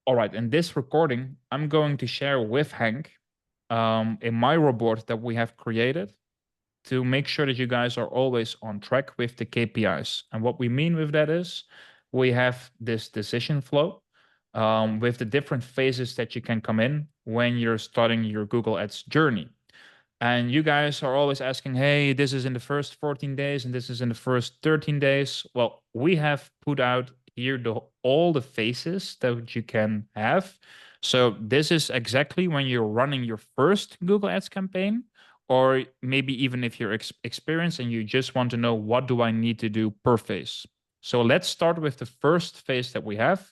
All right, in this recording, I'm going to share with Hank in my report that we have created to make sure that you guys are always on track with the KPIs. And what we mean with that is we have this decision flow with the different phases that you can come in when you're starting your Google Ads journey. And you guys are always asking, hey, this is in the first 14 days and this is in the first 13 days. Well, we have put out here all the phases that you can have. So this is exactly when you're running your first Google Ads campaign, or maybe even if you're experienced and you just want to know what do I need to do per phase. So let's start with the first phase that we have.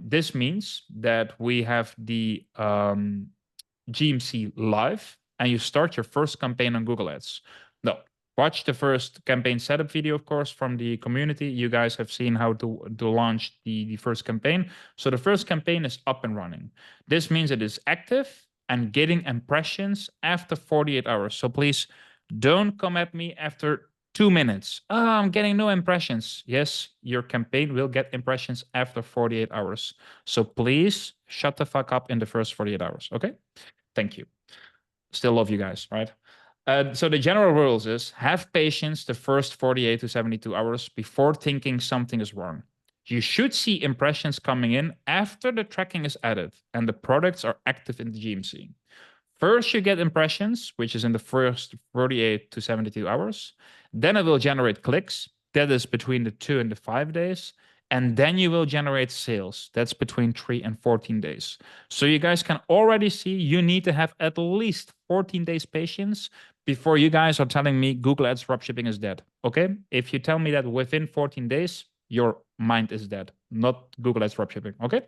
This means that we have the GMC live and you start your first campaign on Google Ads. No, watch the first campaign setup video, of course, from the community. You guys have seen how to launch the first campaign. So the first campaign is up and running. This means it is active and getting impressions after 48 hours. So please don't come at me after 2 minutes. Oh, I'm getting no impressions. Yes, your campaign will get impressions after 48 hours. So please shut the fuck up in the first 48 hours. Okay. Thank you. Still love you guys, right? So the general rules is have patience the first 48 to 72 hours before thinking something is wrong. You should see impressions coming in after the tracking is added and the products are active in the GMC. First, you get impressions, which is in the first 48 to 72 hours. Then it will generate clicks. That is between the 2 and the 5 days. And then you will generate sales. That's between 3 and 14 days. So you guys can already see you need to have at least 14 days patience before you guys are telling me Google Ads dropshipping is dead. Okay? If you tell me that within 14 days, your mind is dead, not Google Ads dropshipping. Okay?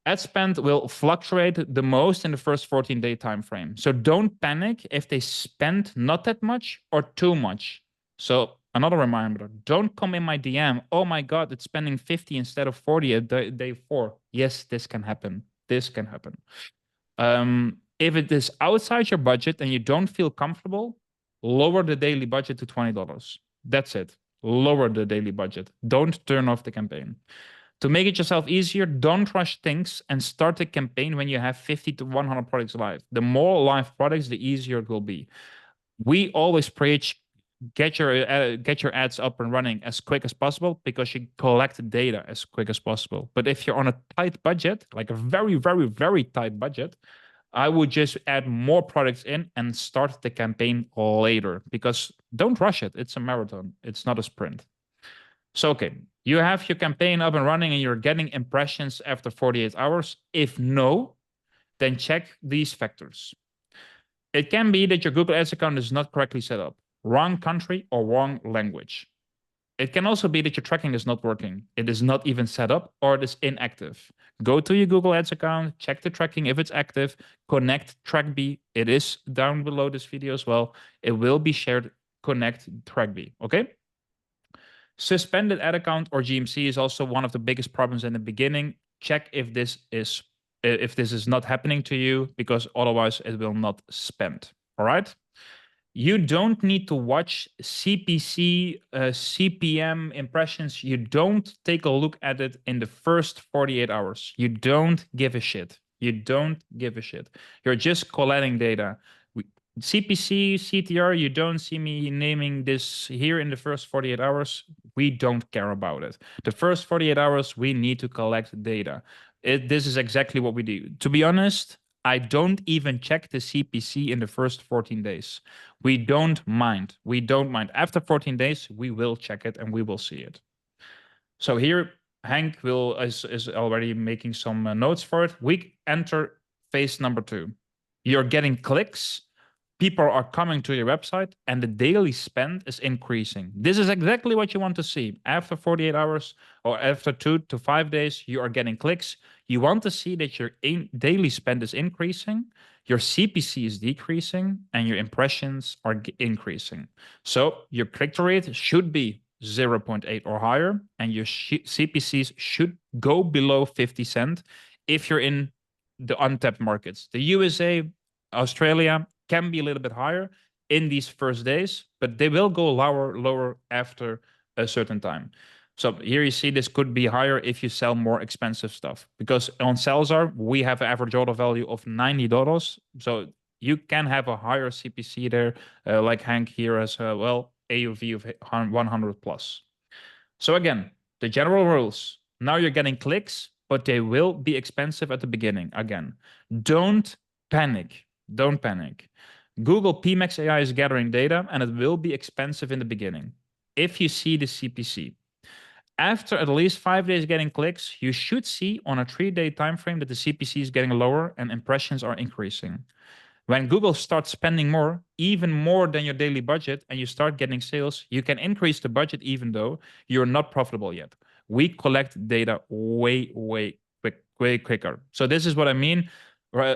Ad spend will fluctuate the most in the first 14-day time frame. So don't panic if they spend not that much or too much. So another reminder, don't come in my DM. Oh my God, it's spending 50 instead of 40 at day 4. Yes, this can happen. This can happen. If it is outside your budget and you don't feel comfortable, lower the daily budget to $20. That's it. Lower the daily budget. Don't turn off the campaign. To make it yourself easier, don't rush things and start the campaign when you have 50 to 100 products live. The more live products, the easier it will be. We always preach get your ads up and running as quick as possible because you collect data as quick as possible. But if you're on a tight budget, like a very, very, very tight budget, I would just add more products in and start the campaign later because don't rush it. It's a marathon. It's not a sprint. So, okay, you have your campaign up and running and you're getting impressions after 48 hours. If no, then check these factors. It can be that your Google Ads account is not correctly set up, wrong country or wrong language. It can also be that your tracking is not working. It is not even set up or it is inactive. Go to your Google Ads account, check the tracking if it's active, connect TrackB. It is down below this video as well. It will be shared. Connect TrackB, okay? Suspended ad account or GMC is also one of the biggest problems in the beginning. Check if this is not happening to you, because otherwise it will not spend. All right. You don't need to watch CPC, CPM impressions. You don't take a look at it in the first 48 hours. You don't give a shit. You don't give a shit. You're just collecting data. CPC, CTR, you don't see me naming this here in the first 48 hours. We don't care about it. The first 48 hours, we need to collect data. This is exactly what we do. To be honest, I don't even check the CPC in the first 14 days. We don't mind. We don't mind. After 14 days, we will check it and we will see it. So here, Hank is already making some notes for it. We enter phase number 2. You're getting clicks. People are coming to your website and the daily spend is increasing. This is exactly what you want to see. After 48 hours or after 2 to 5 days, you are getting clicks. You want to see that your daily spend is increasing, your CPC is decreasing, and your impressions are increasing. So your click-through rate should be 0.8 or higher, and your CPCs should go below 50 cents if you're in the untapped markets. The USA, Australia, can be a little bit higher in these first days, but they will go lower after a certain time. So here you see this could be higher if you sell more expensive stuff, because on Salzar, we have an average order value of $90. So you can have a higher CPC there, like Hank here has a, well, AOV of 100 plus. So again, the general rules. Now you're getting clicks, but they will be expensive at the beginning. Again, don't panic. Don't panic. Google PMax AI is gathering data, and it will be expensive in the beginning. If you see the CPC, after at least 5 days getting clicks, you should see on a 3-day time frame that the CPC is getting lower and impressions are increasing. When Google starts spending more, even more than your daily budget, and you start getting sales, you can increase the budget even though you're not profitable yet. We collect data way quicker. So this is what I mean.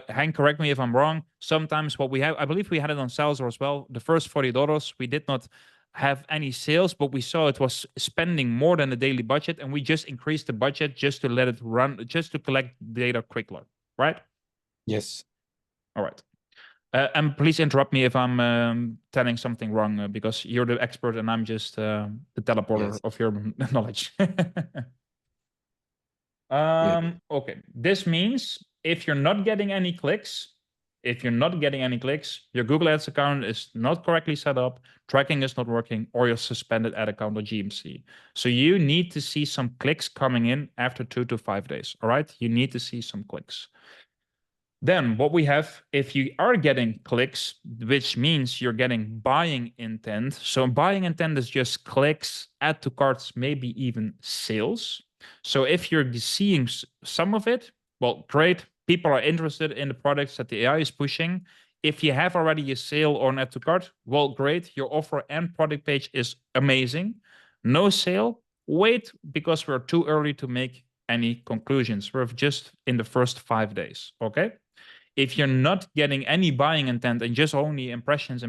Hank, correct me if I'm wrong. Sometimes what we have, I believe we had it on Salesforce as well. The first $40, we did not have any sales, but we saw it was spending more than the daily budget, and we just increased the budget just to let it run, just to collect data quicker, right? Yes. All right. And please interrupt me if I'm telling something wrong, because you're the expert and I'm just the teleporter of your knowledge. Okay, this means if you're not getting any clicks, your Google Ads account is not correctly set up, tracking is not working, or your suspended ad account or GMC. So you need to see some clicks coming in after 2 to 5 days. All right, you need to see some clicks. Then what we have, if you are getting clicks, which means you're getting buying intent. So buying intent is just clicks, add to carts, maybe even sales. So if you're seeing some of it, well, great. People are interested in the products that the AI is pushing. If you have already a sale or an add to cart, well, great. Your offer and product page is amazing. No sale, wait, because we're too early to make any conclusions. We're just in the first 5 days, okay? If you're not getting any buying intent and just only impressions,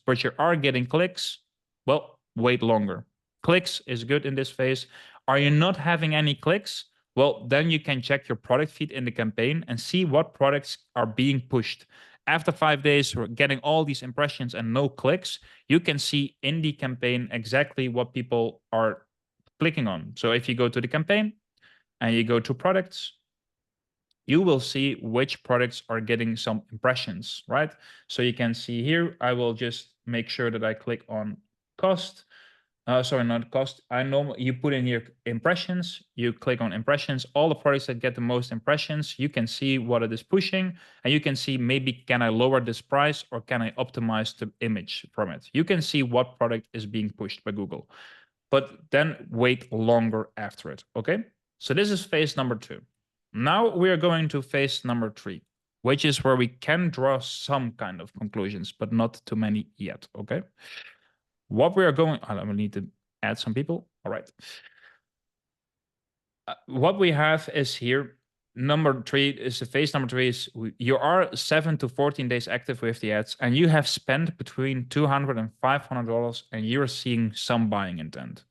but you are getting clicks, well, wait longer. Clicks is good in this phase. Are you not having any clicks? Well, then you can check your product feed in the campaign and see what products are being pushed. After 5 days, we're getting all these impressions and no clicks. You can see in the campaign exactly what people are clicking on. So if you go to the campaign and you go to products, you will see which products are getting some impressions, right? So you can see here, I will just make sure that I click on cost. Sorry, not cost. You put in here impressions, you click on impressions, all the products that get the most impressions, you can see what it is pushing, and you can see maybe can I lower this price or can I optimize the image from it? You can see what product is being pushed by Google, but then wait longer after it, okay? So this is phase number 2. Now we are going to phase number 3, which is where we can draw some kind of conclusions, but not too many yet, okay? What we are going, I will need to add some people. All right. What we have is here, number 3 is the phase number 3 is you are 7 to 14 days active with the ads, and you have spent between $200 and $500, and you're seeing some buying intent.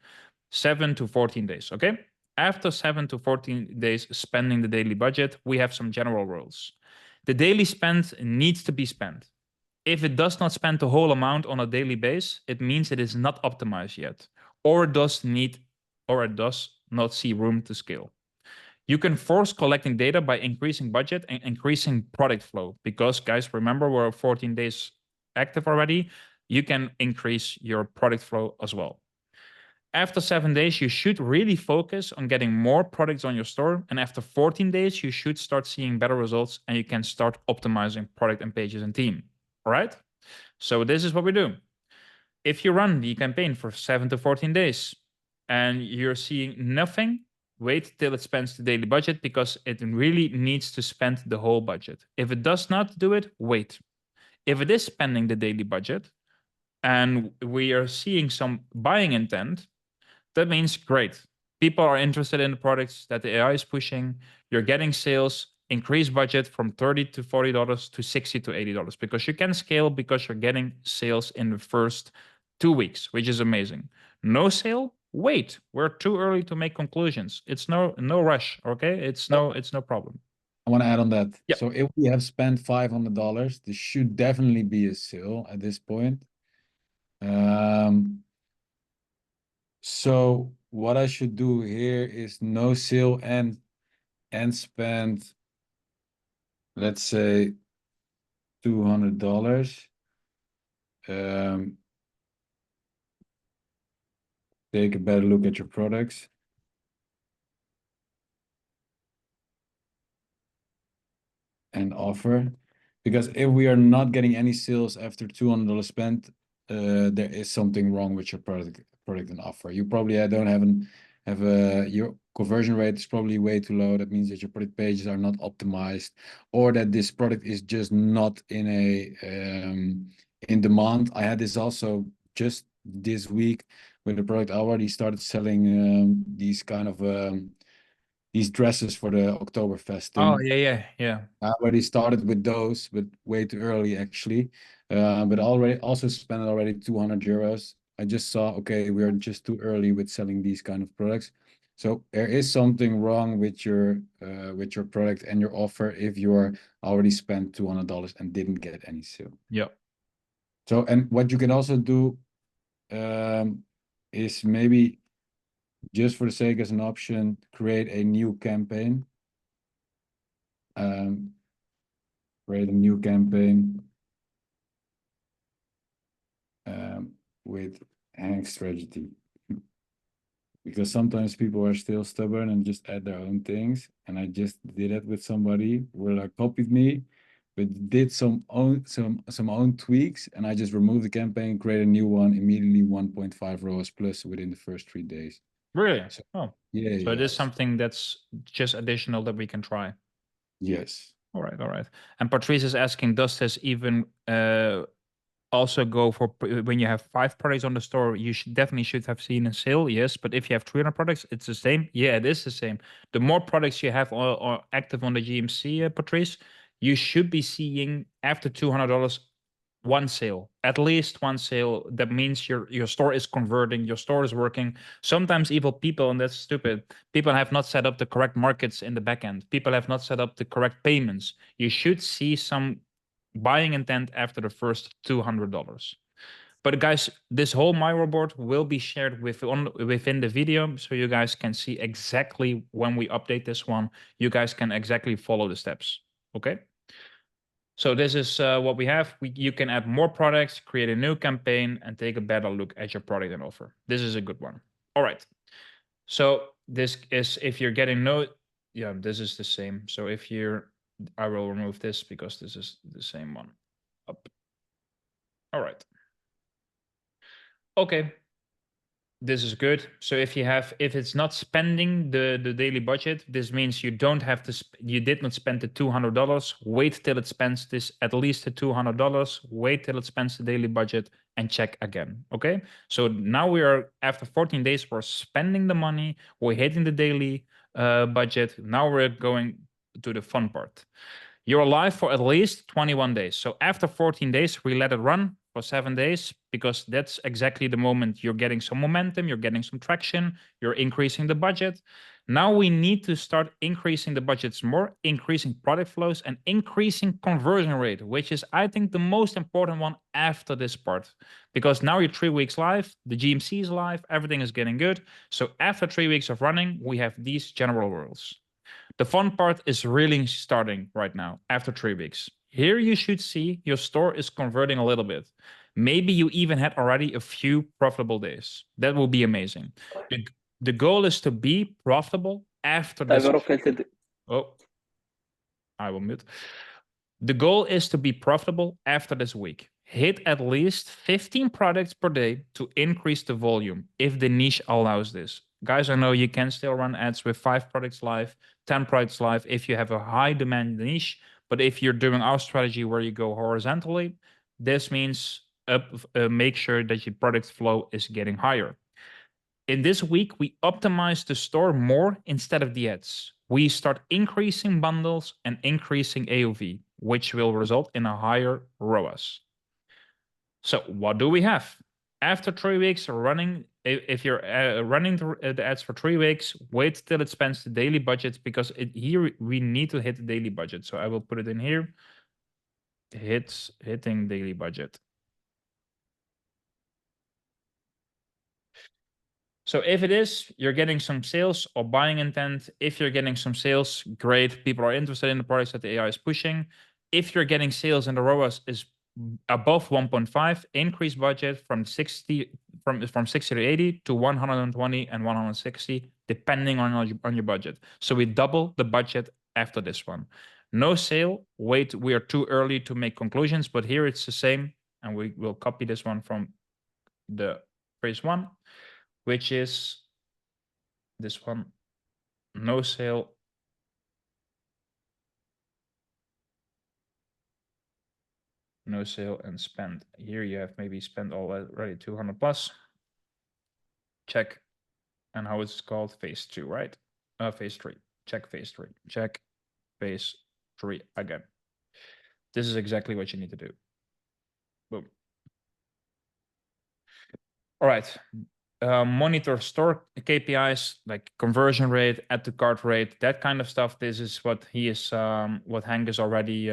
7 to 14 days, okay? After 7 to 14 days spending the daily budget, we have some general rules. The daily spend needs to be spent. If it does not spend the whole amount on a daily base, it means it is not optimized yet, or it does not see room to scale. You can force collecting data by increasing budget and increasing product flow, because guys, remember we're 14 days active already. You can increase your product flow as well. After 7 days, you should really focus on getting more products on your store. And after 14 days, you should start seeing better results and you can start optimizing product and pages and theme. All right? So this is what we do. If you run the campaign for 7 to 14 days and you're seeing nothing, wait till it spends the daily budget, because it really needs to spend the whole budget. If it does not do it, wait. If it is spending the daily budget and we are seeing some buying intent, that means great. People are interested in the products that the AI is pushing. You're getting sales, increase budget from $30 to $40 to $60 to $80, because you can scale, because you're getting sales in the first 2 weeks, which is amazing. No sale, wait. We're too early to make conclusions. It's no rush, okay? It's no problem. I want to add on that. Yeah. So if we have spent $500, there should definitely be a sale at this point. So what I should do here is no sale and spend, let's say, $200. Take a better look at your products. And offer, because if we are not getting any sales after $200 spent, there is something wrong with your product and offer. You probably don't have your conversion rate is probably way too low. That means that your product pages are not optimized, or that this product is just not in demand. I had this also just this week with the product. I already started selling these kind of these dresses for the Oktoberfest Oh, thing. yeah. I already started with those, but way too early actually. But already also spent already €200. I just saw, okay, we are just too early with selling these kind of products. So there is something wrong with your product and your offer if you're already spent $200 and didn't get any sale. Yep. So, and what you can also do is maybe just for the sake as an option, create a new campaign. Create a new campaign with Hank's strategy. Because sometimes people are still stubborn and just add their own things. And I just did it with somebody where like copied me, but did some own tweaks, and I just removed the campaign, create a new one, immediately 1.5 ROAS plus within the first 3 days. Really? So, Oh, yeah, so it is yes. something that's just additional that we can try. Yes. All right, all right. And Patrice is asking, does this even also go for when you have 5 products on the store? You definitely should have seen a sale, yes. But if you have 300 products, it's the same. Yeah, it is the same. The more products you have or active on the GMC, Patrice, you should be seeing after $200 one sale, at least one sale. That means your store is converting, your store is working. Sometimes even people, and that's stupid, people have not set up the correct markets in the back end. People have not set up the correct payments. You should see some buying intent after the first $200. But guys, this whole Miro board will be shared within the video, so you guys can see exactly when we update this one. You guys can exactly follow the steps. Okay. So this is what we have. You can add more products, create a new campaign, and take a better look at your product and offer. This is a good one. All right. So this is if you're getting yeah, this is the same. So if you're, I will remove this because this is the same one. Up. All right. Okay. This is good. So if it's not spending the daily budget, this means you don't have to, you did not spend the $200. Wait till it spends this, at least the $200. Wait till it spends the daily budget and check again. Okay. So now we are, after 14 days, we're spending the money, we're hitting the daily budget. Now we're going to the fun part. You're live for at least 21 days. So after 14 days, we let it run for 7 days, because that's exactly the moment you're getting some momentum, you're getting some traction, you're increasing the budget. Now we need to start increasing the budgets more, increasing product flows, and increasing conversion rate, which is, I think, the most important one after this part. Because now you're 3 weeks live, the GMC is live, everything is getting good. So after 3 weeks of running, we have these general rules. The fun part is really starting right now after 3 weeks. Here you should see your store is converting a little bit. Maybe you even had already a few profitable days. That will be amazing. The goal is to be profitable after this. Oh, I will mute. The goal is to be profitable after this week. Hit at least 15 products per day to increase the volume if the niche allows this. Guys, I know you can still run ads with 5 products live, 10 products live if you have a high demand niche. But if you're doing our strategy where you go horizontally, this means make sure that your product flow is getting higher. In this week, we optimize the store more instead of the ads. We start increasing bundles and increasing AOV, which will result in a higher ROAS. So what do we have? After 3 weeks running, if you're running the ads for 3 weeks, wait till it spends the daily budget, because here we need to hit the daily budget. So I will put it in here. Hitting daily budget. So if it is, you're getting some sales or buying intent. If you're getting some sales, great. People are interested in the products that the AI is pushing. If you're getting sales and the ROAS is above 1.5, increase budget from 60 to 80 to 120 and 160, depending on your budget. So we double the budget after this one. No sale. Wait, we are too early to make conclusions, but here it's the same, and we will copy this one from the phase one, which is this one. No sale. No sale and spend. Here you have maybe spent already 200 plus. Check. And how it's called? Phase 2, right? Phase 3. Check phase 3. Check phase 3 again. This is exactly what you need to do. Boom. All right. Monitor store KPIs like conversion rate, add to cart rate, that kind of stuff. This is what what Hank is already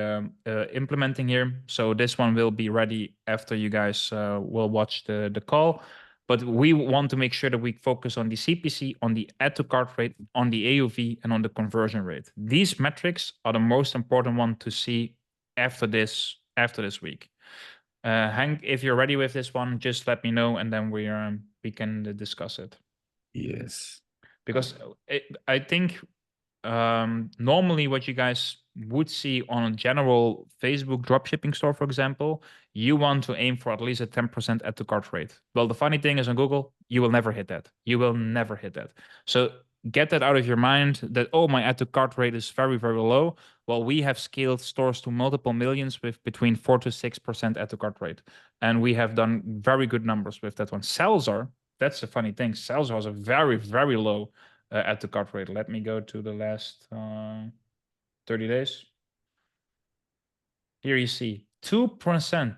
implementing here. So this one will be ready after you guys will watch the call. But we want to make sure that we focus on the CPC, on the add to cart rate, on the AOV, and on the conversion rate. These metrics are the most important one to see after this week. Hank, if you're ready with this one, just let me know, and then we can discuss it. Yes. Because I think normally what you guys would see on a general Facebook dropshipping store, for example, you want to aim for at least a 10% add to cart rate. Well, the funny thing is on Google, you will never hit that. You will never hit that. So get that out of your mind that, oh, my add to cart rate is very, very low. Well, we have scaled stores to multiple millions with between 4 to 6% add to cart rate. And we have done very good numbers with that one. Salzar, that's the funny thing. Salzar has a very, very low add to cart rate. Let me go to the last 30 days. Here you see 2%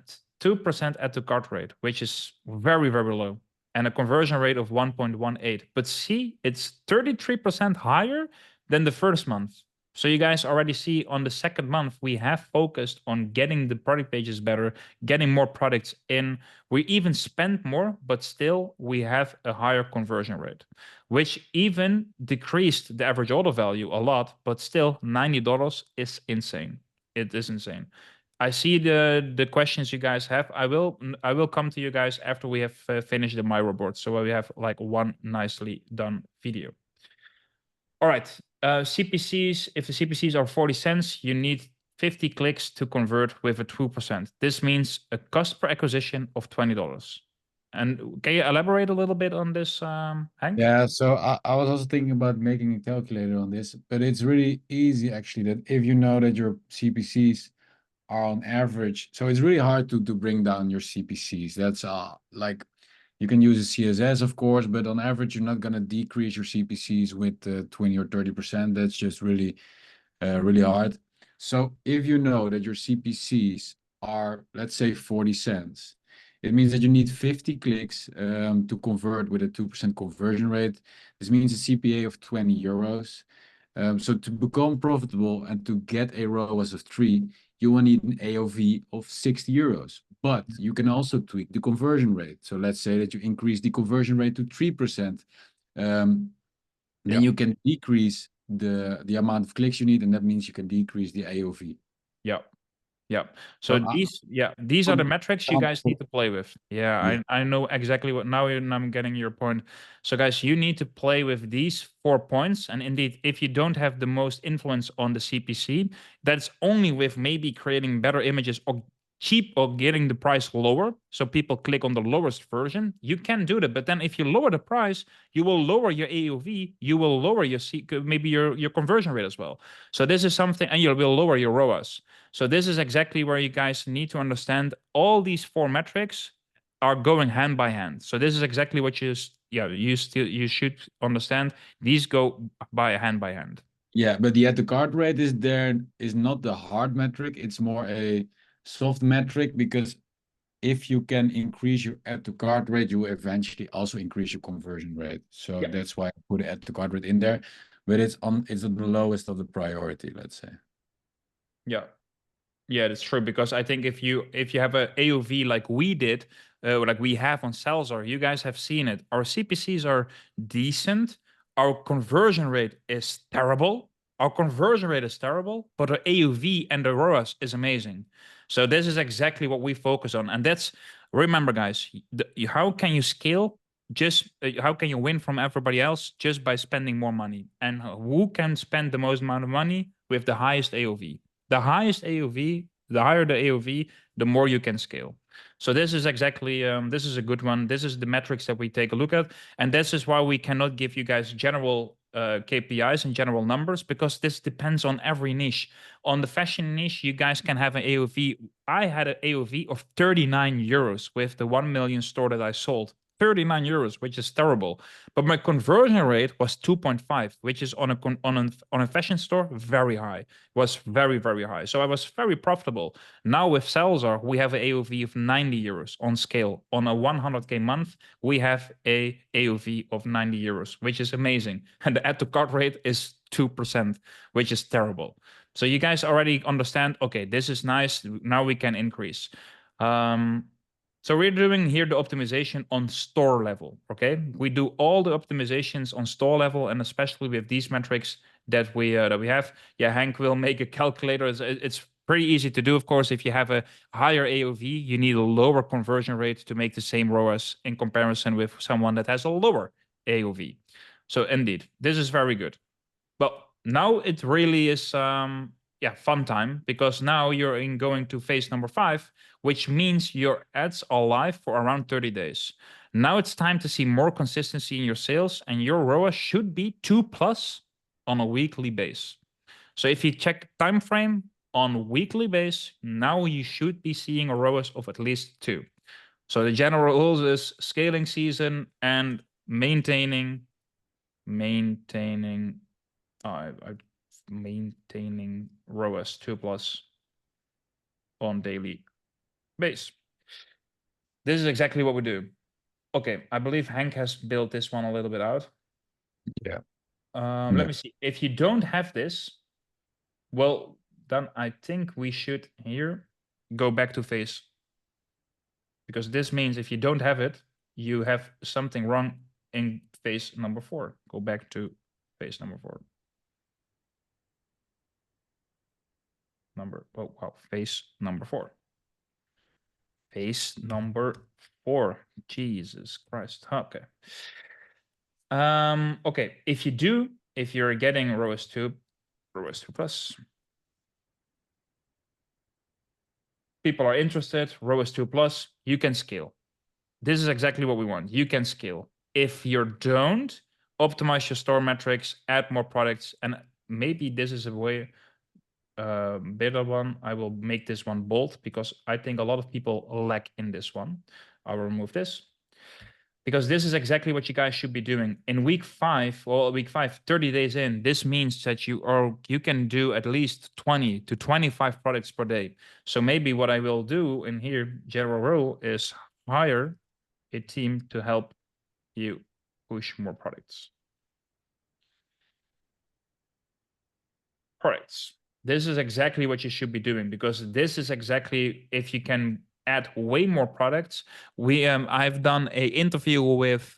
add to cart rate, which is very, very low, and a conversion rate of 1.18. But see, it's 33% higher than the first month. So you guys already see on the second month, we have focused on getting the product pages better, getting more products in. We even spend more, but still we have a higher conversion rate, which even decreased the average order value a lot, but still $90 is insane. It is insane. I see the questions you guys have. I will come to you guys after we have finished the Miro board, so we have like one nicely done video. All right, CPCs. If the CPCs are 40 cents, you need 50 clicks to convert with a 2%. This means a cost per acquisition of $20. And can you elaborate a little bit on this, Hank? Yeah, so I was also thinking about making a calculator on this, but it's really easy actually that if you know that your CPCs are on average, so it's really hard to bring down your CPCs. That's like you can use a CSS, of course, but on average, you're not going to decrease your CPCs with 20 or 30%. That's just really, really hard. So if you know that your CPCs are, let's say, 40 cents, it means that you need 50 clicks to convert with a 2% conversion rate. This means a CPA of 20 euros. So to become profitable and to get a ROAS of 3, you will need an AOV of 60 euros. But you can also tweak the conversion rate. So let's say that you increase the conversion rate to 3%. Then you can decrease the amount of clicks you need, and that means you can decrease the AOV. Yeah. Yeah. So these are the metrics you guys need to play with. Yeah, I know exactly what now I'm getting your point. So guys, you need to play with these 4 points. And indeed, if you don't have the most influence on the CPC, that's only with maybe creating better images or cheap or getting the price lower. So people click on the lowest version. You can do that. But then if you lower the price, you will lower your AOV, you will lower your maybe your conversion rate as well. So this is something, and you will lower your ROAS. So this is exactly where you guys need to understand all these 4 metrics are going hand by hand. So this is exactly what you should understand. These go hand by hand. Yeah, but the add to cart rate is not the hard metric. It's more a soft metric, because if you can increase your add to cart rate, you will eventually also increase your conversion rate. So that's why I put add to cart rate in there, but it's the lowest of the priority, let's say. Yeah, that's true, because I think if you have a AOV like we did, like we have on Salzar. You guys have seen it. Our CPCs are decent. Our conversion rate is terrible. Our conversion rate is terrible, but our AOV and the ROAS is amazing. So this is exactly what we focus on. And that's, remember guys, how can you scale? Just how can you win from everybody else? Just by spending more money. And who can spend the most amount of money with the highest AOV? The highest AOV, the higher the AOV, the more you can scale. So this is exactly, this is a good one. This is the metrics that we take a look at. And this is why we cannot give you guys general KPIs and general numbers, because this depends on every niche. On the fashion niche, you guys can have an AOV. I had an AOV of 39 euros with the 1 million store that I sold. 39 euros, which is terrible. But my conversion rate was 2.5, which is on a fashion store very high. It was very, very high. So I was very profitable. Now with Salzar, we have an AOV of 90 euros on scale. On a 100K month, we have a AOV of 90 euros, which is amazing. And the add to cart rate is 2%, which is terrible. So you guys already understand, okay, this is nice. Now we can increase. So we're doing here the optimization on store level, okay? We do all the optimizations on store level, and especially with these metrics that we have. Yeah, Hank will make a calculator. It's pretty easy to do, of course. If you have a higher AOV, you need a lower conversion rate to make the same ROAS in comparison with someone that has a lower AOV. So indeed, this is very good. But now it really is fun time, because now you're going to phase number 5, which means your ads are live for around 30 days. Now it's time to see more consistency in your sales, and your ROAS should be 2+ on a weekly base. So if you check time frame on weekly base, now you should be seeing a ROAS of at least 2. So the general rules is scaling season and maintaining maintaining ROAS 2+ on daily base. This is exactly what we do. Okay, I believe Hank has built this one a little bit out. Yeah. Let me see. If you don't have this, well, then I think we should here go back to phase. Because this means if you don't have it, you have something wrong in phase number 4. Go back to phase number 4. Phase number 4. Phase number 4. Jesus Christ. Okay. Okay. If you're getting ROAS 2 plus, people are interested, ROAS 2 plus, you can scale. This is exactly what we want. You can scale. If you don't, optimize your store metrics, add more products, and maybe this is a way better one. I will make this one bold, because I think a lot of people lack in this one. I will remove this, because this is exactly what you guys should be doing in week 5. Well, week 5, 30 days in, this means that you can do at least 20 to 25 products per day. So maybe what I will do in here, general rule, is hire a team to help you push more products. Products. This is exactly what you should be doing, because this is exactly, if you can add way more products. I've done a interview with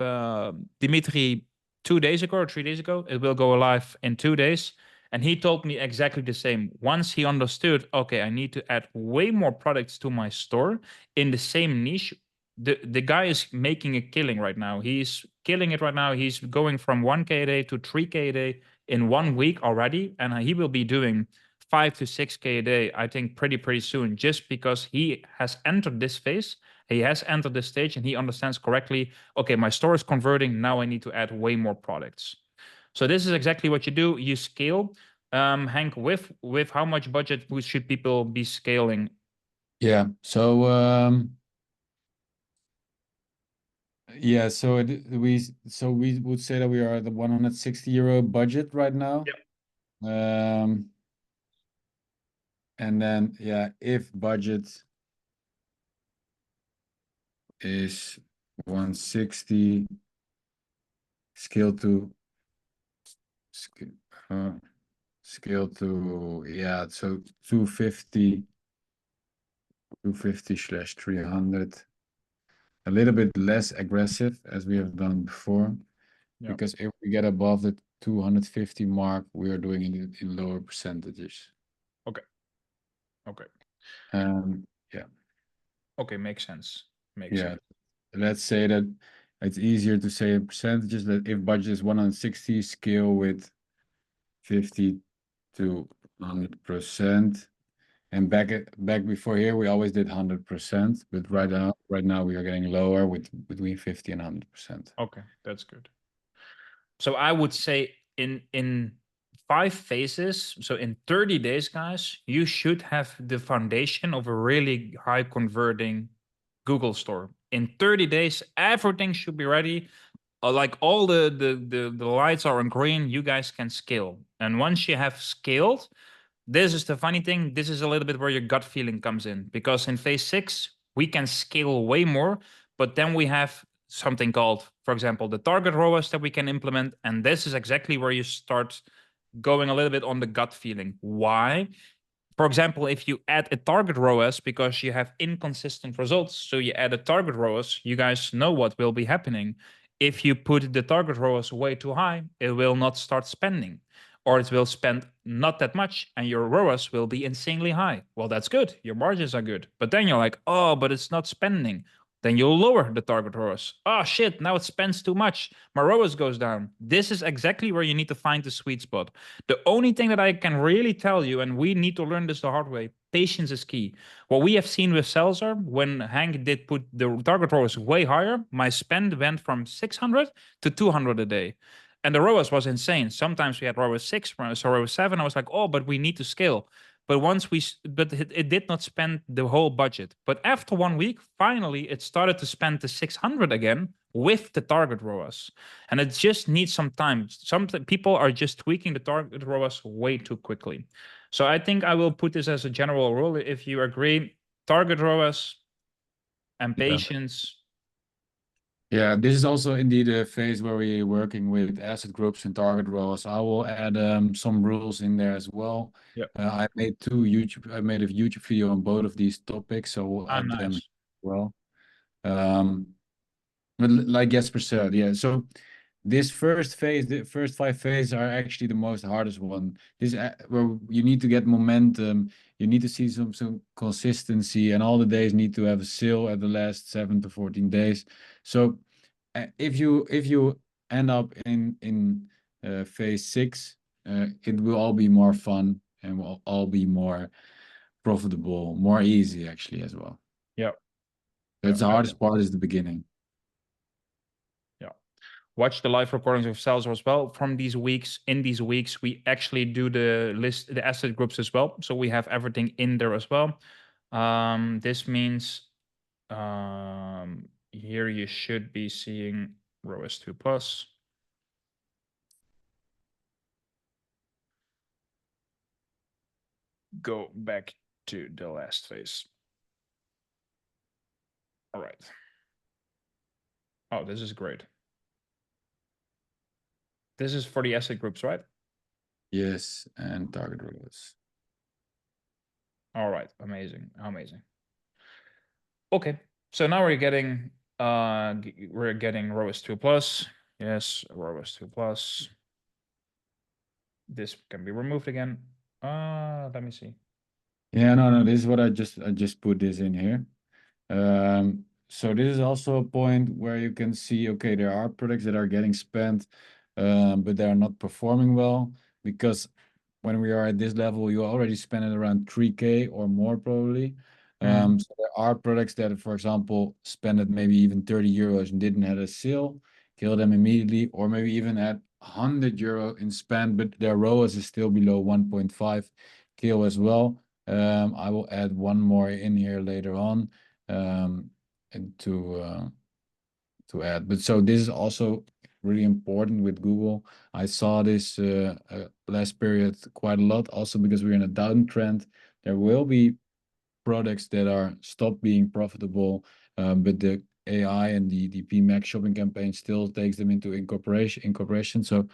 Dimitri 2 days ago or 3 days ago. It will go live in 2 days. And he told me exactly the same. Once he understood, okay, I need to add way more products to my store in the same niche. The guy is making a killing right now. He's killing it right now. He's going from 1K a day to 3K a day in 1 week already. And he will be doing 5 to 6K a day, I think, pretty soon, just because he has entered this phase. He has entered this stage, and he understands correctly, okay, my store is converting. Now I need to add way more products. So this is exactly what you do. You scale. Hank, with how much budget should people be scaling? Yeah. So yeah, so we would say that we are at the 160 euro budget right now. Yep. And then yeah, if budget is 160, scale to yeah, so 250 /300. a little bit less aggressive as we have done before. Yeah. Because if we get above the 250 mark, we are doing it in lower percentages. Okay. Okay. Yeah. Okay. Makes sense. Makes Yeah. sense. Let's say that it's easier to say in percentages that if budget is 160, scale with 50 to 100%. And back before here, we always did 100%, but Yeah. right now we are getting lower with between 50 and 100%. Okay. That's good. So I would say in 5 phases, so in 30 days, guys, you should have the foundation of a really high converting Google store. In 30 days, everything should be ready. Like all the lights are on green, you guys can scale. And once you have scaled, this is the funny thing. This is a little bit where your gut feeling comes in, because in phase 6, we can scale way more, but then we have something called, for example, the target ROAS that we can implement. And this is exactly where you start going a little bit on the gut feeling. Why? For example, if you add a target ROAS because you have inconsistent results, so you add a target ROAS, you guys know what will be happening. If you put the target ROAS way too high, it will not start spending, or it will spend not that much, and your ROAS will be insanely high. Well, that's good. Your margins are good. But then you're like, oh, but it's not spending. Then you'll lower the target ROAS. Oh shit, now it spends too much. My ROAS goes down. This is exactly where you need to find the sweet spot. The only thing that I can really tell you, and we need to learn this the hard way, patience is key. What we have seen with Selzer, when Hank did put the target ROAS way higher, my spend went from 600 to 200 a day. And the ROAS was insane. Sometimes we had ROAS 6, so ROAS 7. I was like, oh, but we need to scale. But it did not spend the whole budget. But after 1 week, finally, it started to spend the 600 again with the target ROAS. And it just needs some time. Some people are just tweaking the target ROAS way too quickly. So I think I will put this as a general rule. If you agree, target ROAS and Yeah. patience. Yeah, this is also indeed a phase where we're working with asset groups and target roles. I will add some rules in there as well. Yeah. I made I made a YouTube video on both of these topics, so we'll Ah, add them as nice. well. Um, but like Jesper said, yeah. So this first phase, the first 5 phases are actually the most hardest one. This where you need to get momentum, you need to see some consistency, and all the days need to have a sale at the last 7 to 14 days. So if you end up in phase 6, it will all be more fun and will all be more profitable, more easy actually as well. Yeah. Yeah. That's the hardest part is the beginning. Yeah. Watch the live recordings of sales as well from these weeks. In these weeks, we actually do the asset groups as well. So we have everything in there as well. This means here you should be seeing ROAS 2 plus. Go back to the last phase. All right. Oh, this is great. This is for the asset groups, right? Yes, and target roles. All right. Amazing. Amazing. Okay. So now we're getting ROAS 2 plus. Yes, ROAS 2 plus. This can be removed again. Let me see. Yeah, no, this is what I just put this in here. So this is also a point where you can see, okay, there are products that are getting spent, but they are not performing well, because when we are at this level, you already spent it around 3K or more probably. So there are products that, for example, spend it maybe even 30 euros and didn't have a sale, kill them immediately, or maybe even at 100 euro in spend, but their ROAS is still below 1.5, kill as well. I will add one more in here later on and to add. But so this is also really important with Google. I saw this last period quite a lot, also because we're in a downtrend. There will be products that are stop being profitable, but the AI and the PMAX shopping campaign still takes them into incorporation. So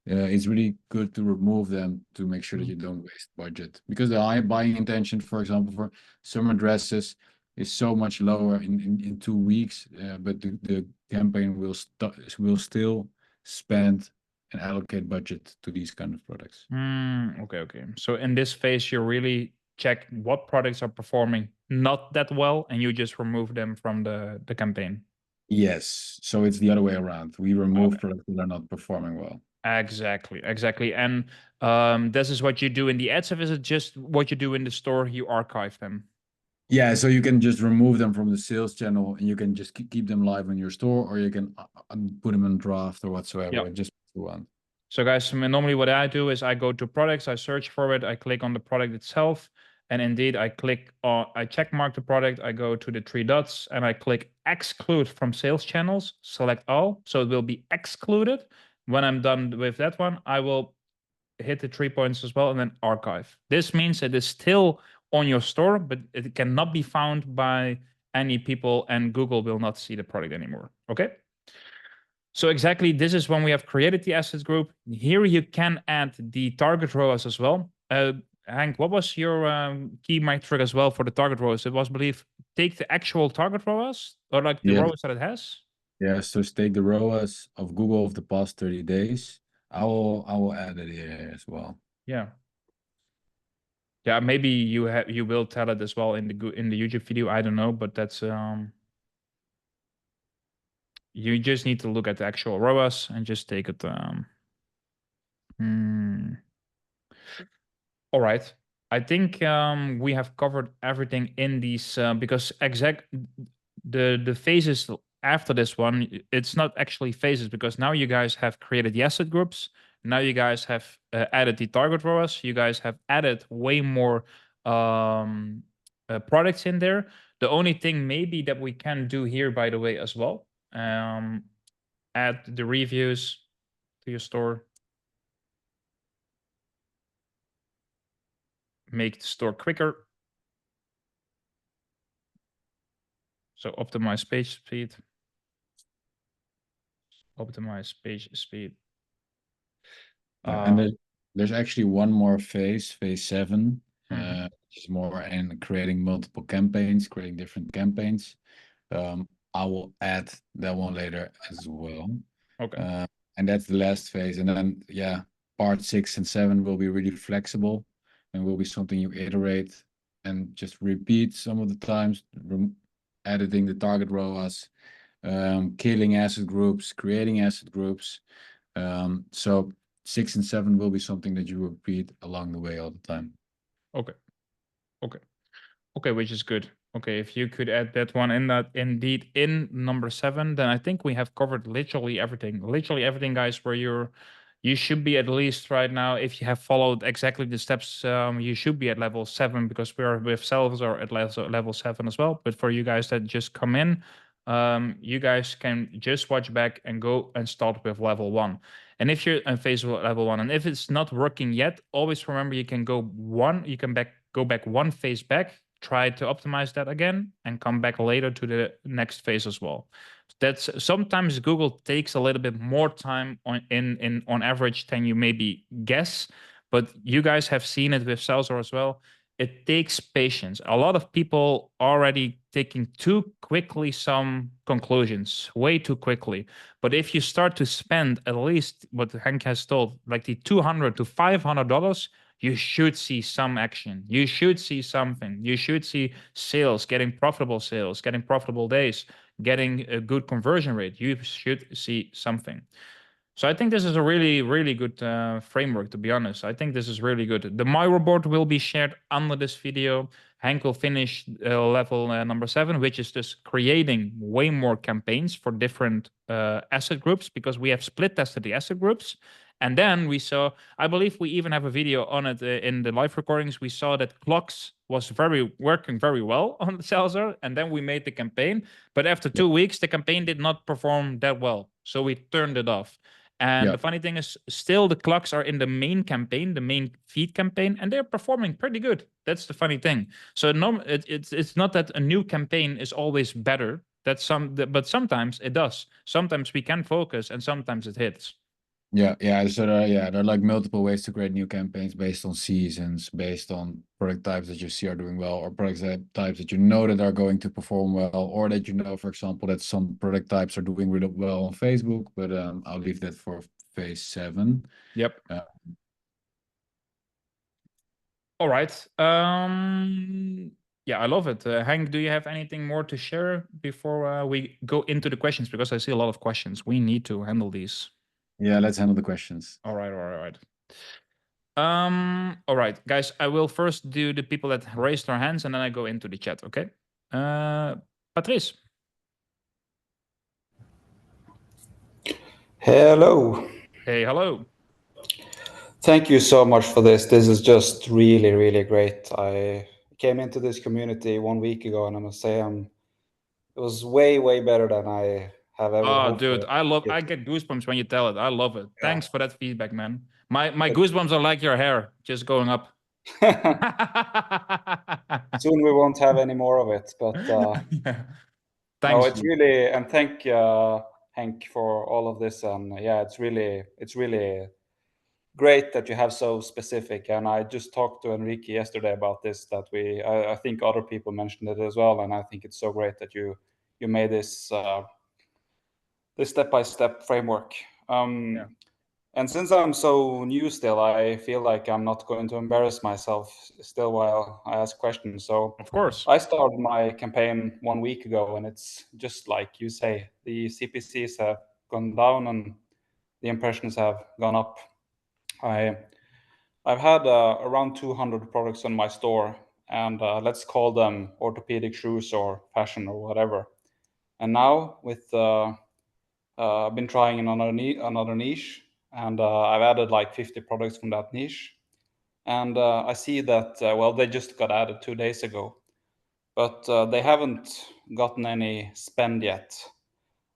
it's really good to remove them to make sure that you don't waste budget, because the high buying intention, for example, for summer dresses, is so much lower in 2 weeks, but the campaign will still spend and allocate budget to these kind of products. Okay, okay. So in this phase, you really check what products are performing not that well, and you just remove them from the campaign. Yes, so it's the other way around. We remove Okay. products that are not performing well. Exactly, exactly. And this is what you do in the ads, or is it just what you do in the store? You archive them. Yeah, so you can just remove them from the sales channel and you can just keep them live on your store, or you can put them in draft or whatsoever. Yeah. Just one. So guys, normally what I do is I go to products, I search for it, I click on the product itself, and indeed I click on, I check mark the product, I go to the three dots and I click exclude from sales channels, select all, so it will be excluded. When I'm done with that one, I will hit the 3 points as well and then archive. This means it is still on your store, but it cannot be found by any people and Google will not see the product anymore. Okay. So exactly, this is when we have created the assets group. Here you can add the target ROAS as well. Hank, what was your key metric as well for the target ROAS? It was, I believe, take the actual target ROAS or like the Yeah. ROAS that it has. Yeah, so take the ROAS of Google of the past 30 days. I will add it here as well. Yeah. Yeah, maybe you will tell it as well in the YouTube video. I don't know, but that's you just need to look at the actual ROAS and just take it. Hmm. All right. I think we have covered everything in these because the phases after this one, it's not actually phases because now you guys have created the asset groups. Now you guys have added the target ROAS. You guys have added way more products in there. The only thing maybe that we can do here, by the way, as well, add the reviews to your store. Make the store quicker. So optimize page speed. Optimize page speed. And there's actually one more phase 7, which is more in creating multiple campaigns, creating different campaigns. I will add that one later as well. Okay. And that's the last phase. And then, yeah, part 6 and 7 will be really flexible and will be something you iterate and just repeat some of the times, editing the target ROAS, killing asset groups, creating asset groups. So 6 and 7 will be something that you repeat along the way all the time. Okay. Okay. Okay, which is good. Okay, if you could add that one in that indeed in number 7, then I think we have covered literally everything. Literally everything, guys, where you should be at least right now, if you have followed exactly the steps, you should be at level 7 because we are with selves are at level 7 as well. But for you guys that just come in, you guys can just watch back and go and start with level 1. And if you're in phase level 1, and if it's not working yet, always remember you can go back one phase back, try to optimize that again, and come back later to the next phase as well. That's sometimes Google takes a little bit more time on average than you maybe guess, but you guys have seen it with Salesor as well. It takes patience. A lot of people already taking too quickly some conclusions, way too quickly. But if you start to spend at least what Hank has told, like the $200 to $500, you should see some action. You should see something. You should see sales, getting profitable days, getting a good conversion rate. You should see something. So I think this is a really, really good framework, to be honest. I think this is really good. The My report will be shared under this video. Hank will finish level number 7, which is just creating way more campaigns for different asset groups because we have split tested the asset groups. And then we saw, I believe we even have a video on it in the live recordings. We saw that clocks was working very well on the Salesor, and then we made the campaign. But after 2 weeks, the campaign did not perform that well, so we turned it off. And the funny thing is, still the clocks are in the main campaign, the main feed campaign, and they're performing pretty good. That's the funny thing. So it's not that a new campaign is always better. But sometimes it does. Sometimes we can focus, and sometimes it hits. Yeah. So there are like multiple ways to create new campaigns based on seasons, based on product types that you see are doing well, or types that you know that are going to perform well, or that you know, for example, that some product types are doing really well on Facebook. But I'll leave that for phase 7. Yep. Uh, All right. Yeah, I love it. Hank, do you have anything more to share before we go into the questions? Because I see a lot of questions. We need to handle these. yeah, let's handle the questions. All right, all right, all right. All right, guys. I will first do the people that raised their hands, and then I go into the chat. Okay. Patrice. Hello. Hey, hello. Thank you so much for this. This is just really, really great. I came into this community 1 week ago, and I must say, it was way, way better than I have ever Oh, hoped for. dude, I get goosebumps when you tell it. I love it. Yeah. Thanks for that feedback, man. My goosebumps are like your hair, just going up. Soon we won't have any more of it, but Yeah. no, Thanks, it's dude. really, and thank Hank for all of this. And yeah, it's really great that you have so specific. And I just talked to Enrique yesterday about this, that I think other people mentioned it as well. And I think it's so great that you made this step-by-step framework. Yeah, And since I'm so new still, I feel like I'm not going to embarrass myself still while I ask questions. So of course. I started my campaign 1 week ago, and it's just like you say, the CPCs have gone down and the impressions have gone up. I I've had around 200 products on my store, and let's call them orthopedic shoes or fashion or whatever. And now with I've been trying another niche, and I've added like 50 products from that niche. And I see that well, they just got added 2 days ago, but they haven't gotten any spend yet.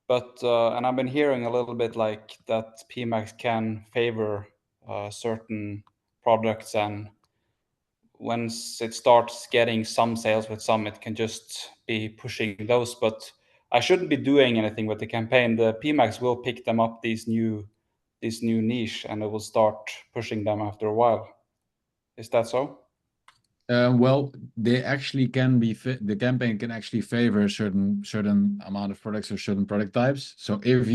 But and I've been hearing a little bit like that PMAX can favor certain products, and once it starts getting some sales with some, it can just be pushing those. But I shouldn't be doing anything with the campaign. The PMAX will pick them up, this new niche, and it will start pushing them after a while. Is that so? Well, they actually can be the campaign can actually favor certain amount of products or certain product types. So if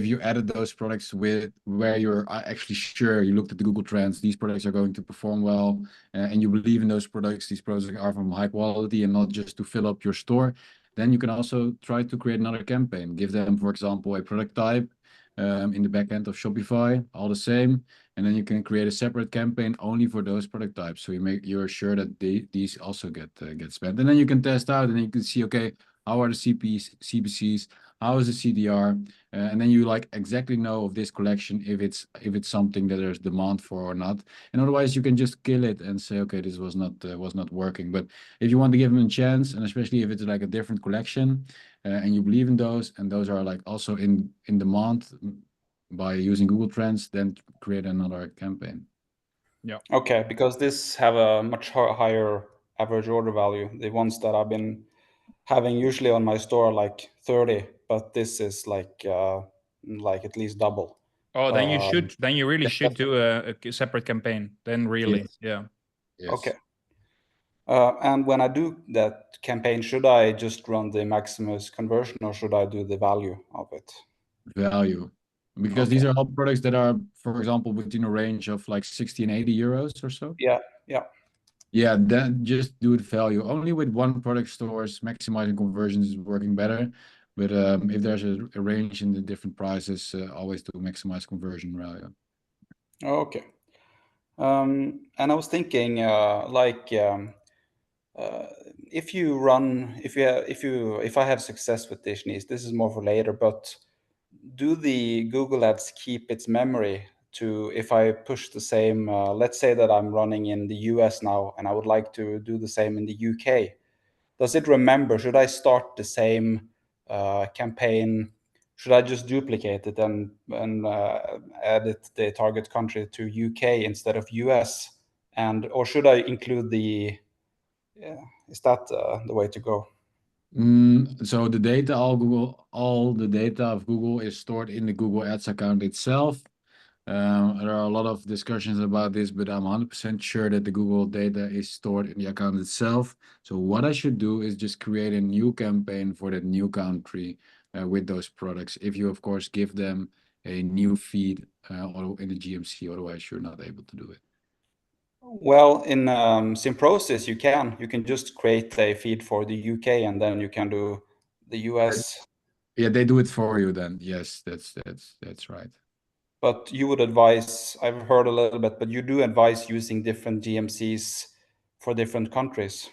you added those products with where you're actually sure, you looked at the Google Trends, these products are going to perform well, and you believe in those products, these products are from high quality and not just to fill up your store, then you can also try to create another campaign. Give them, for example, a product type in the back end of Shopify, all the same, and then you can create a separate campaign only for those product types. So you're sure that these also get spent, and then you can test out, and then you can see, okay, how are the CPCs, how is the CDR, and then you like exactly know of this collection if it's something that there's demand for or not, and otherwise you can just kill it and say, okay, this was not working. But if you want to give them a chance, and especially if it's like a different collection, and you believe in those, and those are like also in demand by using Google Trends, then create another campaign. Yeah. Okay, because this have a much higher average order value. The ones that I've been having usually on my store are like 30, but this is like at least double. Oh, then you really Yeah, should do a separate campaign. Then really, Yes. yeah. okay. Yes. And when I do that campaign, should I just run the Maximus conversion, or should I do the value of it? Value, because these Okay. are all products that are, for example, within a range of like 60 and 80 euros or so. Yeah. Yeah. Yeah, then just do the value. Only with one product stores, maximizing conversions is working better. But if there's a range in the different prices, always to maximize conversion value. Okay. And I was thinking, uh, if you run, if I have success with Disney's, this is more for later, but do the Google Ads keep its memory to, if I push the same, let's say that I'm running in the US now and I would like to do the same in the UK. Does it remember? Should I start the same campaign? Should I just duplicate it and edit the target country to UK instead of US? And or should I include the? Yeah, is that the way to go? So the data, all the data of Google is stored in the Google Ads account itself. There are a lot of discussions about this, but I'm 100% sure that the Google data is stored in the account itself. So what I should do is just create a new campaign for that new country with those products. If you, of course, give them a new feed or in the GMC, otherwise you're not able to do it. Well, in Simprocess, you can just create a feed for the UK, and then you can do the US. Yeah, they do it for you then. Yes, that's right. But you would advise, I've heard a little bit, but you do advise using different GMCs for different countries.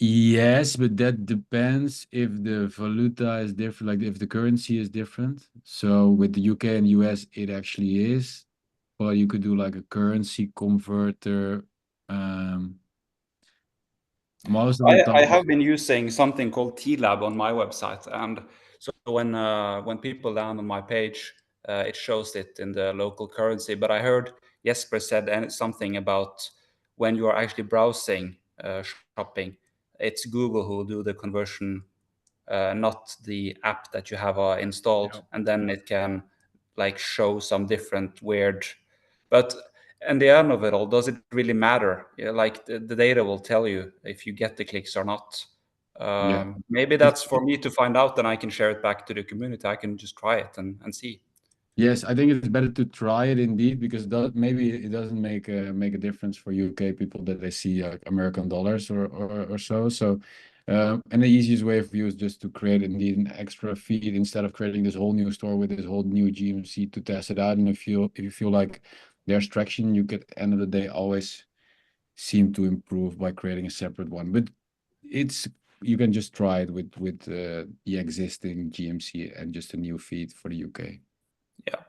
Yes, but that depends if the valuta is different, like if the currency is different. So with the UK and US, it actually is. But you could do like a currency converter. Most of the I time, have been using something called T-Lab on my website, and so when people land on my page, it shows it in the local currency. But I heard Jesper said something about when you are actually browsing shopping, it's Google who will do the conversion, not the app that you have installed, Yeah. and then it can like show some different weird. But in the end of it all, does it really matter? Yeah, like the data will tell you if you get the clicks or not. yeah. Maybe that's for me to find out, then I can share it back to the community. I can just try it and see. Yes, I think it's better to try it indeed because maybe it doesn't make a difference for UK people that they see like American dollars or so. So, and the easiest way for you is just to create indeed an extra feed instead of creating this whole new store with this whole new GMC to test it out. And if you feel like there's traction, you could at the end of the day always seem to improve by creating a separate one. But it's you can just try it with the existing GMC and just a new feed for the UK. Yeah.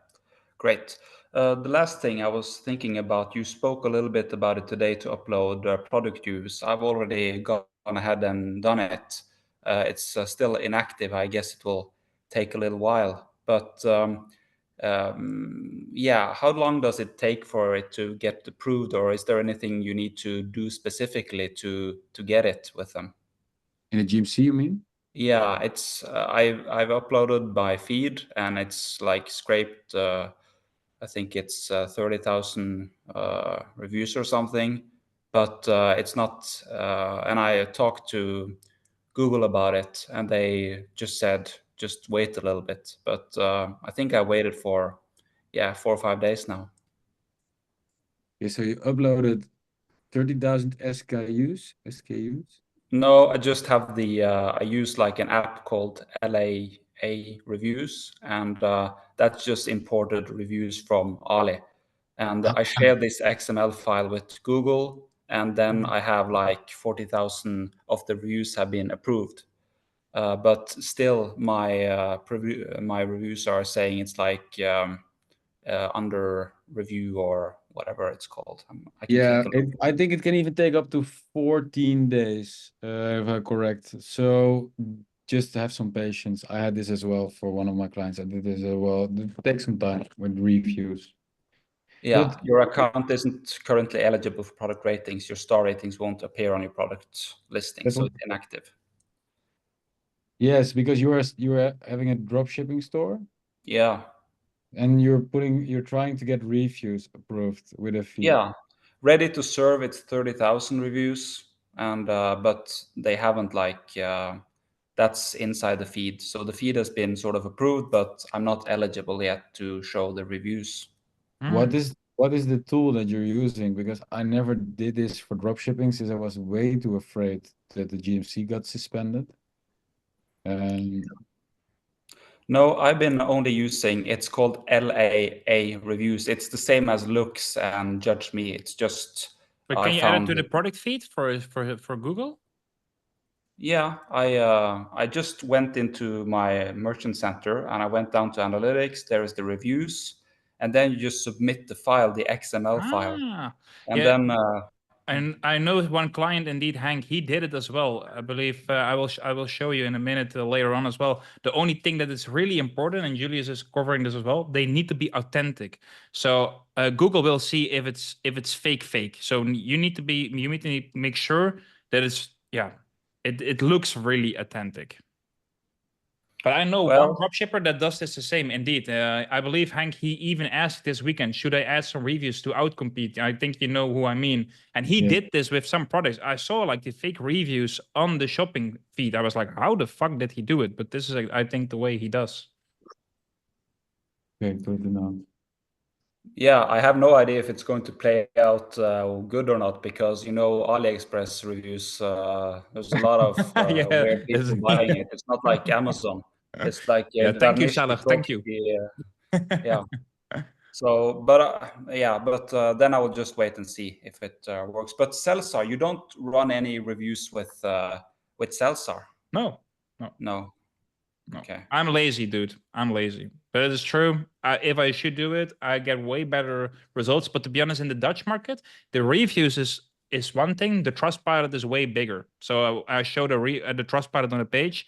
Great. The last thing I was thinking about, you spoke a little bit about it today to upload product use. I've already gone ahead and done it. It's still inactive. I guess it will take a little while. But yeah, how long does it take for it to get approved, or is there anything you need to do specifically to get it with them? In a GMC, you mean? Yeah, it's I've uploaded by feed, and it's like scraped. I think it's 30,000 reviews or something, but it's not. And I talked to Google about it, and they just said just wait a little bit. But I think I waited for 4 or 5 days now. Yeah, so you uploaded 30,000 SKUs? No, I just have the I use like an app called LAA Reviews, and that's just imported reviews from Ali. And Ah, I share this XML file with Google, and then mhm. I have like 40,000 of the reviews have been approved. But still, my reviews are saying it's like under review or whatever it's called. I can Yeah, take a look. I think it can even take up to 14 days, if I'm correct. So just have some patience. I had this as well for one of my clients. I did this as well. It takes some time with reviews. Yeah, But your account isn't currently eligible for product ratings. Your star ratings won't appear on your product listing, that's so what, it's inactive. yes, because you are having a drop shipping store Yeah, and you're trying to get reviews approved with a fee. yeah. Ready to serve, it's 30,000 reviews, and but they haven't like that's inside the feed. So the feed has been sort of approved, but I'm not eligible yet to show the reviews. What Mm. is the tool that you're using? Because I never did this for dropshipping since I was way too afraid that the GMC got suspended. Um, No, I've been only using, it's called LAA reviews. It's the same as Looks and Judge Me. It's just But I can you add it found to the product feed for Google? Yeah, I just went into my merchant center and I went down to analytics. There is the reviews, and then you just submit the file, the XML file, Ah, and yeah. then And I know one client, indeed, Hank, he did it as well. I believe I will show you in a minute later on as well. The only thing that is really important, and Julius is covering this as well, they need to be authentic. So Google will see if it's fake. So you need to make sure that it looks really authentic. But I know one Well, dropshipper that does this the same. Indeed, I believe Hank. He even asked this weekend, "Should I add some reviews to outcompete?" I think you know who I mean. And he Yeah. did this with some products. I saw like the fake reviews on the shopping feed. I was like, "How the fuck did he do it?" But this is, I think, the way he does. Okay, good to know. yeah, I have no idea if it's going to play out good or not, because AliExpress reviews. There's a lot of Yeah, weird people buying it. It's not like Amazon. It's like yeah. that Thank you, niche Salah. is Thank you. totally, yeah. So, but yeah, but then I will just wait and see if it works. But Celsar, you don't run any reviews with Celsar? No, no. No. No, Okay. I'm lazy, dude. I'm lazy. But it is true. If I should do it, I get way better results. But to be honest, in the Dutch market, the reviews is one thing. The Trustpilot is way bigger. So I showed the Trustpilot on the page,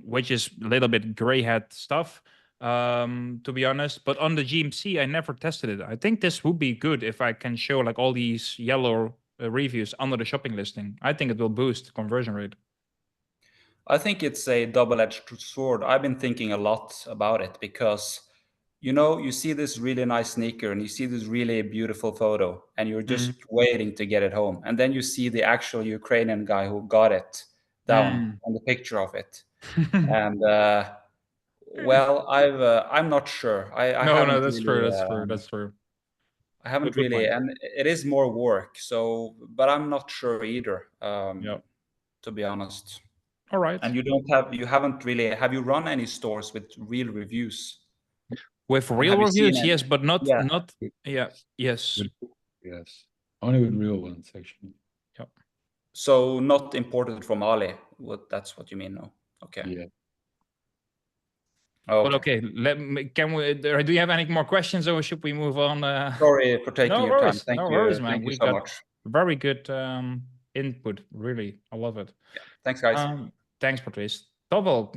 which is a little bit gray hat stuff, to be honest. But on the GMC, I never tested it. I think this would be good if I can show like all these yellow reviews under the shopping listing. I think it will boost conversion rate. I think it's a double-edged sword. I've been thinking a lot about it because, you see this really nice sneaker and you see this really beautiful photo and you're just waiting to get it home. And then you see the actual Ukrainian guy who got it down Mm. on the picture of it. And well, I'm not sure. I No, haven't that's true. really, That's true. That's true. Good point. and it is more work. So, but I'm not sure either, Yeah. to be honest. All right. And you haven't really, have you run any stores with real reviews? With And real have you seen reviews, any? yes, but not Yeah. not yeah, yes. With, yes. Only with real ones, actually. Yeah. So not imported from Ali. That's what you mean, no? Okay. Yeah. But Okay. okay, can we do you have any more questions or should we move on? Sorry for taking No your time. worries. No You. worries, man. Thank you We so got much. very good input, really. I love it. Yeah. Thanks, guys. Thanks, Patrice. Double.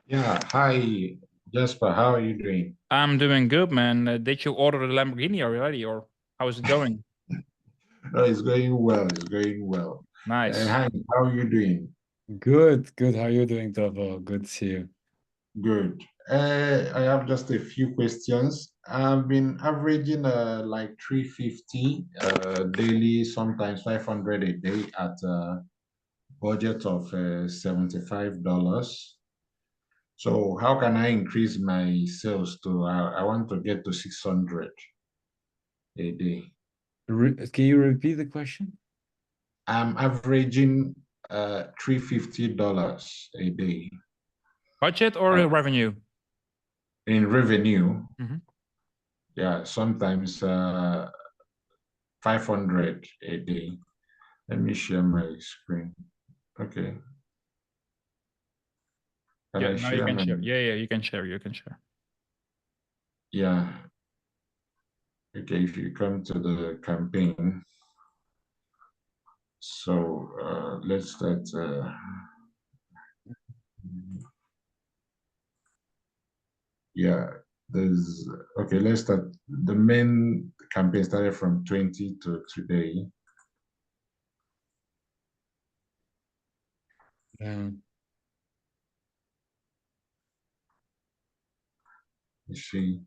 Yeah, hi, Jasper. How are you doing? I'm doing good, man. Did you order the Lamborghini already, or how is it going? No, it's going well. It's going well. Nice. Hi, how are you doing? Good, good. How are you doing, Tovo? Good to see you. Good. I have just a few questions. I've been averaging like 350 daily, sometimes 500 a day at a budget of $75. So how can I increase my sales to? I want to get to 600 a day. Can you repeat the question? I'm averaging $350 a day Budget or revenue? in revenue. Mhm. Yeah, sometimes 500 a day. Let me share my screen. Okay. Can Yeah, I now you share can my? share. Yeah, you can share. You can share. Yeah. Okay, if you come to the campaign. So let's start. Yeah, there's okay. Let's start. The main campaign started from 20 to today. Yeah. You see.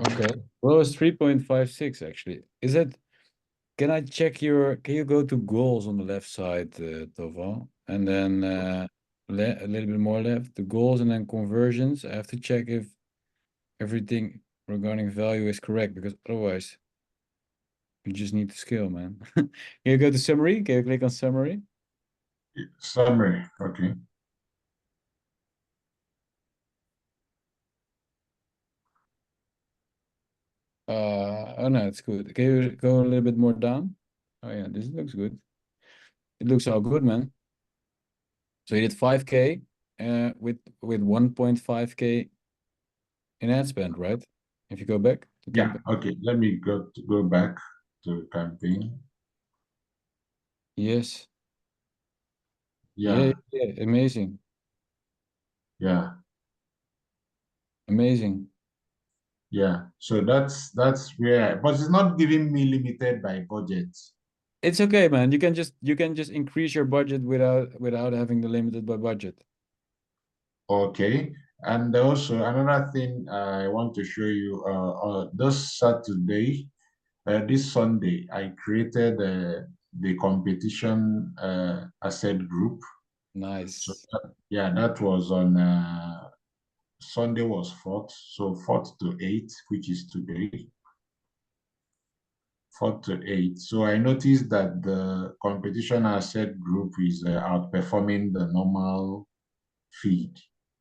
Okay. Well, it's 3.56 actually. Is it? Can I check your? Can you go to goals on the left side, Tovo, and then a little bit more left, the goals and then conversions. I have to check if everything regarding value is correct because otherwise you just need to scale, man. Can you go to summary? Can you click on summary? Summary. Okay. Oh no, it's good. Can you go a little bit more down? Oh yeah, this looks good. It looks all good, man. So you did 5K with 1.5K in ad spend, right? If you go back to Yeah. campaign. Okay. Let me go back to campaign. Yes. Yeah. Yeah, amazing. Yeah. Amazing. Yeah. So that's where, but it's not giving me limited by budget. It's okay, man. You can just increase your budget without having the limited by budget. Okay. And also another thing I want to show you, this Saturday, this Sunday, I created the competition asset group. So Nice. yeah, that was on Sunday was 4th, so 4th to 8th, which is today, 4th to 8th. So I noticed that the competition asset group is outperforming the normal feed.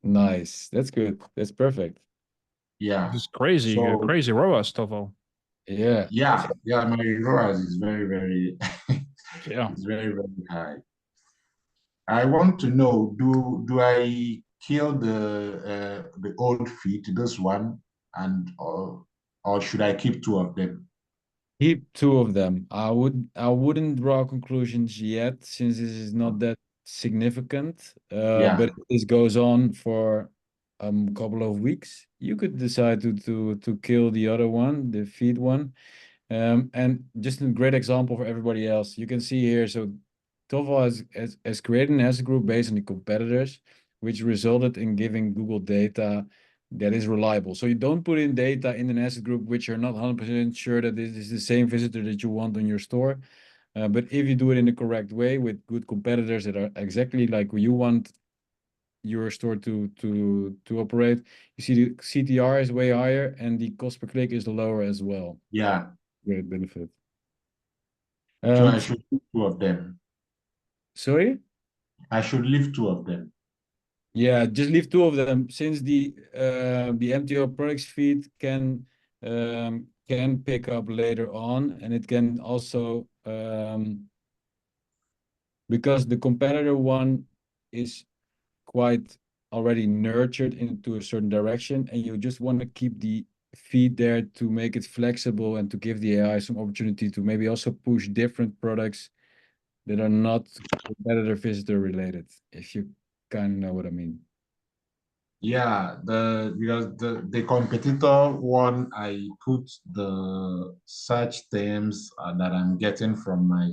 Nice. That's good. That's perfect. Yeah. This is crazy, So crazy ROAS, Tovo. Yeah. yeah, my ROAS is very, very, Yeah. it's very, very high. I want to know, do I kill the old feed, this one, and or should I keep two of them? Keep two of them. I wouldn't draw conclusions yet since this is not that significant. Yeah, But if this goes on for a couple of weeks, you could decide to kill the other one, the feed one. And just a great example for everybody else. You can see here, so Tova has created an asset group based on the competitors, which resulted in giving Google data that is reliable. So you don't put in data in an asset group which you're not 100% sure that this is the same visitor that you want on your store. But if you do it in the correct way with good competitors that are exactly like you want your store to operate, you see the CTR is way higher and the cost per click is lower as well. yeah. Great benefit. So I Um, should leave two of them. sorry? I should leave two of them. Yeah, just leave two of them since the MTO products feed can pick up later on, and it can also because the competitor one is quite already nurtured into a certain direction, and you just want to keep the feed there to make it flexible and to give the AI some opportunity to maybe also push different products that are not competitor visitor related, if you kind of know what I mean. Yeah, because the competitor one, I put the search terms that I'm getting from my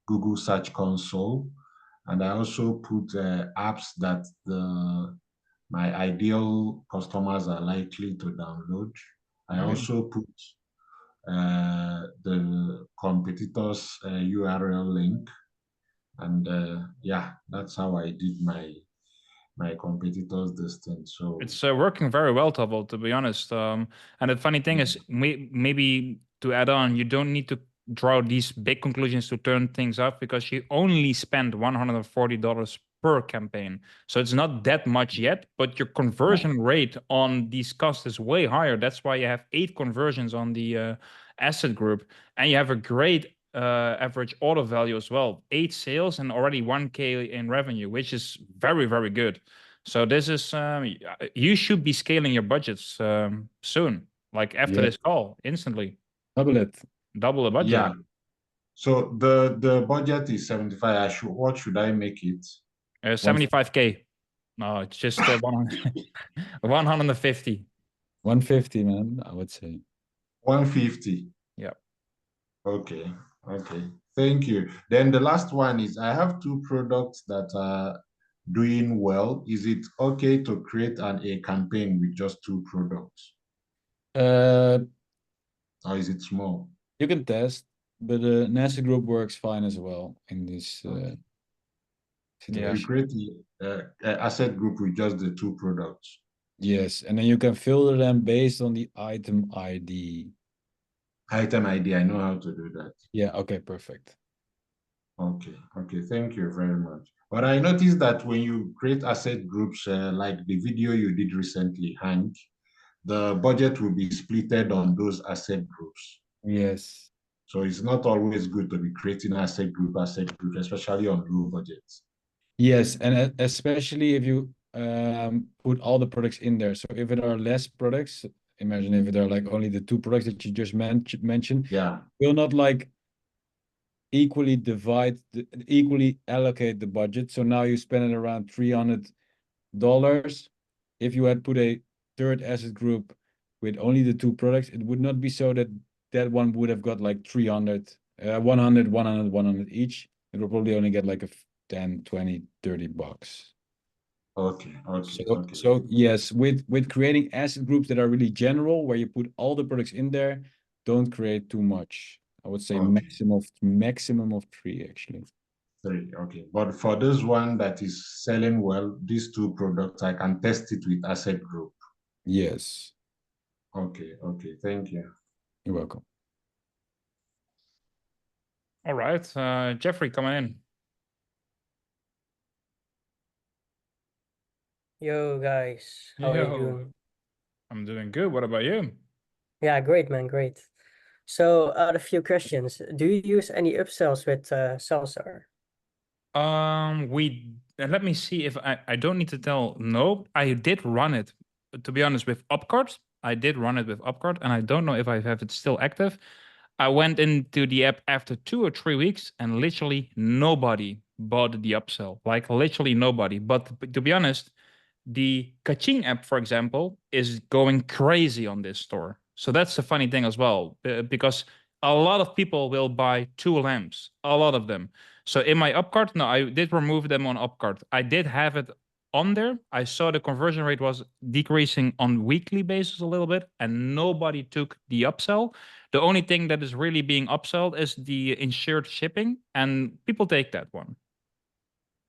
Google Search Console, and I also put apps that the my ideal customers are likely to download. I Okay. also put the competitor's URL link, and yeah, that's how I did my competitors this thing. So It's working very well, Tovo, to be honest. And the funny thing is, maybe to add on, you don't need to draw these big conclusions to turn things off because you only spend $140 per campaign. So it's not that much yet, but your conversion rate on these costs is way higher. That's why you have 8 conversions on the asset group, and you have a great average order value as well. 8 sales and already 1K in revenue, which is very, very good. So this is you should be scaling your budgets soon, like after Yeah, this call, instantly double it. double the budget. yeah. So the budget is 75. What should I make it? 75K. No, it's just 150. 150, man, I would say. 150. Yeah. Okay. Okay. Thank you. Then the last one is I have two products that are doing well. Is it okay to create a campaign with just two products? Uh, Or is it small? you can test, but NASA group works fine as well in this Okay. So Yeah. you situation. create a asset group with just the two products. Yes, and then you can filter them based on the item ID. Item ID, I know how to do that. Yeah, okay, perfect. Okay, okay, thank you very much. But I noticed that when you create asset groups, like the video you did recently, Hank, the budget will be splitted on those asset groups. Yes. So it's not always good to be creating asset group, especially on low budgets. Yes, and especially if you put all the products in there. So if it are less products, imagine if it are like only the two products that you just mentioned, Yeah, will not like equally allocate the budget. So now you spend it around $300. If you had put a third asset group with only the two products, it would not be so that that one would have got like 300 100, 100, 100 each. It will probably only get like a 10, 20, 30 bucks. Okay, So yes, with creating asset groups that are really general, where you put all the products in there, don't create too much. I would say Okay. maximum of 3 actually. 3, okay. But for this one that is selling well, these 2 products, I can test it with asset group. Yes, Okay, thank you. you're welcome. All right, Jeffrey coming in. Yo guys, how are you Yo. doing? I'm doing good. What about you? Yeah, great man, great. So a few questions. Do you use any upsells with Salsar? Let me see if I don't need to tell. No, I did run it. To be honest, with Upcart, I did run it with Upcart, and I don't know if I have it still active. I went into the app after 2 or 3 weeks, and literally nobody bought the upsell. Like literally nobody. But to be honest, the Kaching app, for example, is going crazy on this store. So that's the funny thing as well, because a lot of people will buy 2 lamps, a lot of them. So in my Upcart, no, I did remove them on Upcart. I did have it on there. I saw the conversion rate was decreasing on weekly basis a little bit, and nobody took the upsell. The only thing that is really being upsold is the insured shipping, and people take that one.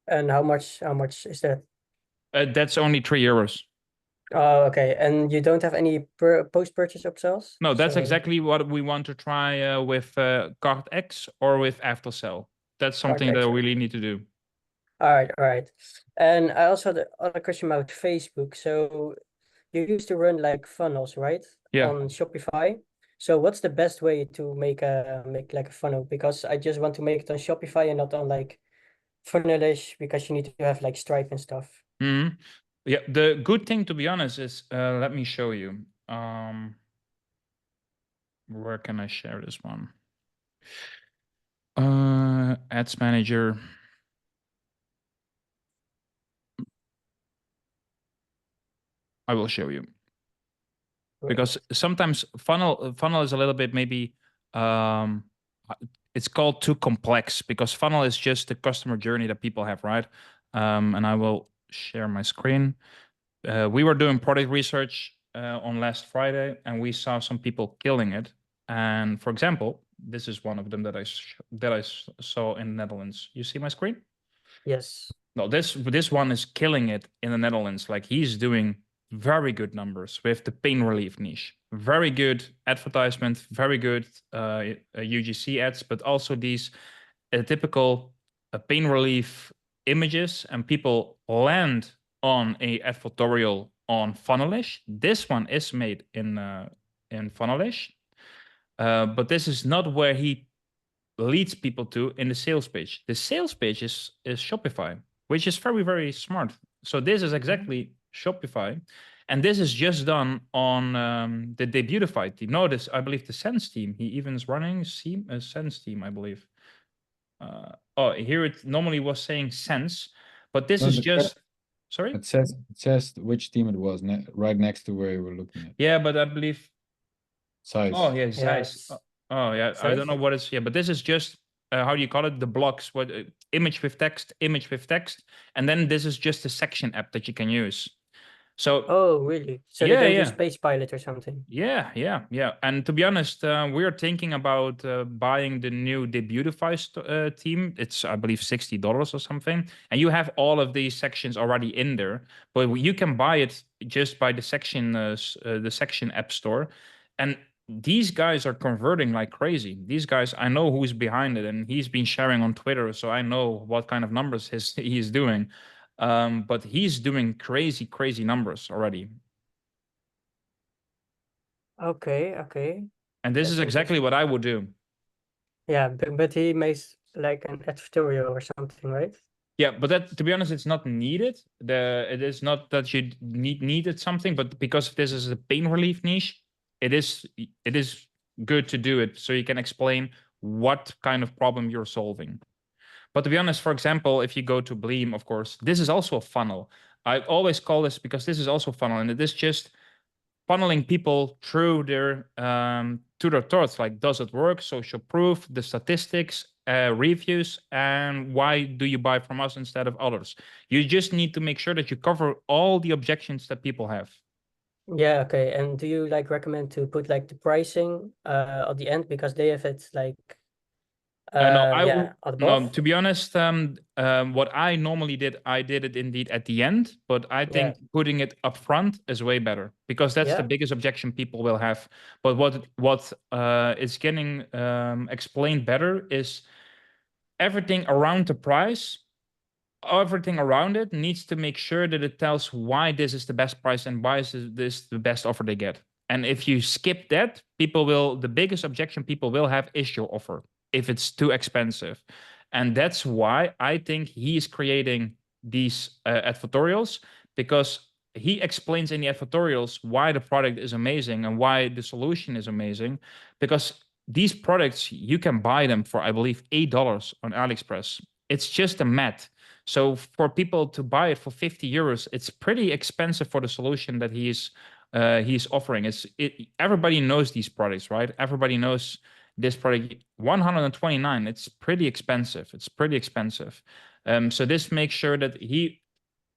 And how much is that? That's only €3. Oh, okay. And you don't have any post-purchase upsells? No, that's So, exactly what we want to try with Card X or with Aftercell. That's something that X. I really need to do. All right. And I also had other question about Facebook. So you used to run like funnels, right? Yeah. On Shopify. So what's the best way to make like a funnel? Because I just want to make it on Shopify and not on like Funnelish, because you need to have like Stripe and stuff. Mhm. Yeah, the good thing, to be honest, is let me show you. Where can I share this one? Ads Manager. I will show you. Because sometimes funnel is a little bit maybe it's called too complex, because funnel is just the customer journey that people have, right? And I will share my screen. We were doing product research on last Friday, and we saw some people killing it. And for example, this is one of them that I saw in the Netherlands. You see my screen? Yes. No, this one is killing it in the Netherlands. Like, he's doing very good numbers with the pain relief niche. Very good advertisement, very good UGC ads, but also these typical pain relief images, and people land on a advertorial on Funnelish. This one is made in Funnelish, but this is not where he leads people to in the sales page. The sales page is Shopify, which is very, very smart. So this is exactly Shopify. And this is just done on the Debutify team. Notice, I believe the Sense team, he even is running Sense team, I believe. Oh, here it normally was saying Sense, but this No, is just, sorry? It says which team it was, right next to where you were looking at. Yeah, but I believe, Size. oh yeah, Zeiss. Yes. Oh yeah, I don't know what it's, yeah, but this is just how do you call it? The blocks, what image with text, and then this is just a section app that you can use. So Oh, really? So Yeah, they don't yeah. use Space Pilot or something? yeah. And to be honest, we're thinking about buying the new Debutify team. It's, I believe, $60 or something, and you have all of these sections already in there. But you can buy it just by the section app store, and these guys are converting like crazy. These guys, I know who's behind it, and he's been sharing on Twitter, so I know what kind of numbers he's doing. But he's doing crazy numbers already. Okay. And this That's is exactly interesting. what I would do. Yeah, but he makes like an editorial or something, right? Yeah, but that, to be honest, it's not needed. It is not that you needed something, but because this is a pain relief niche, it is good to do it so you can explain what kind of problem you're solving. But to be honest, for example, if you go to Bleem, of course, this is also a funnel. I always call this because this is also a funnel, and it is just funneling people through their to their thoughts, like, does it work, social proof, the statistics, reviews, and why do you buy from us instead of others. You just need to make sure that you cover all the objections that people have. Yeah, okay. And do you like recommend to put like the pricing at the end, because they have it like No, yeah, above? to be honest, what I normally did, I did it indeed at the end, but I think putting it up front is way better, because that's the biggest objection people will have. But what is getting explained better is everything around the price. Everything around it needs to make sure that it tells why this is the best price and why is this the best offer they get. And if you skip that, the biggest objection people will have is your offer, if it's too expensive. And that's why I think he is creating these advertorials, because he explains in the advertorials why the product is amazing and why the solution is amazing. Because these products, you can buy them for, I believe, $8 on AliExpress. It's just a mat. So for people to buy it for 50 euros, it's pretty expensive for the solution that he's offering. Everybody knows these products, right? Everybody knows this product. 129. It's pretty expensive. It's pretty expensive. So this makes sure that he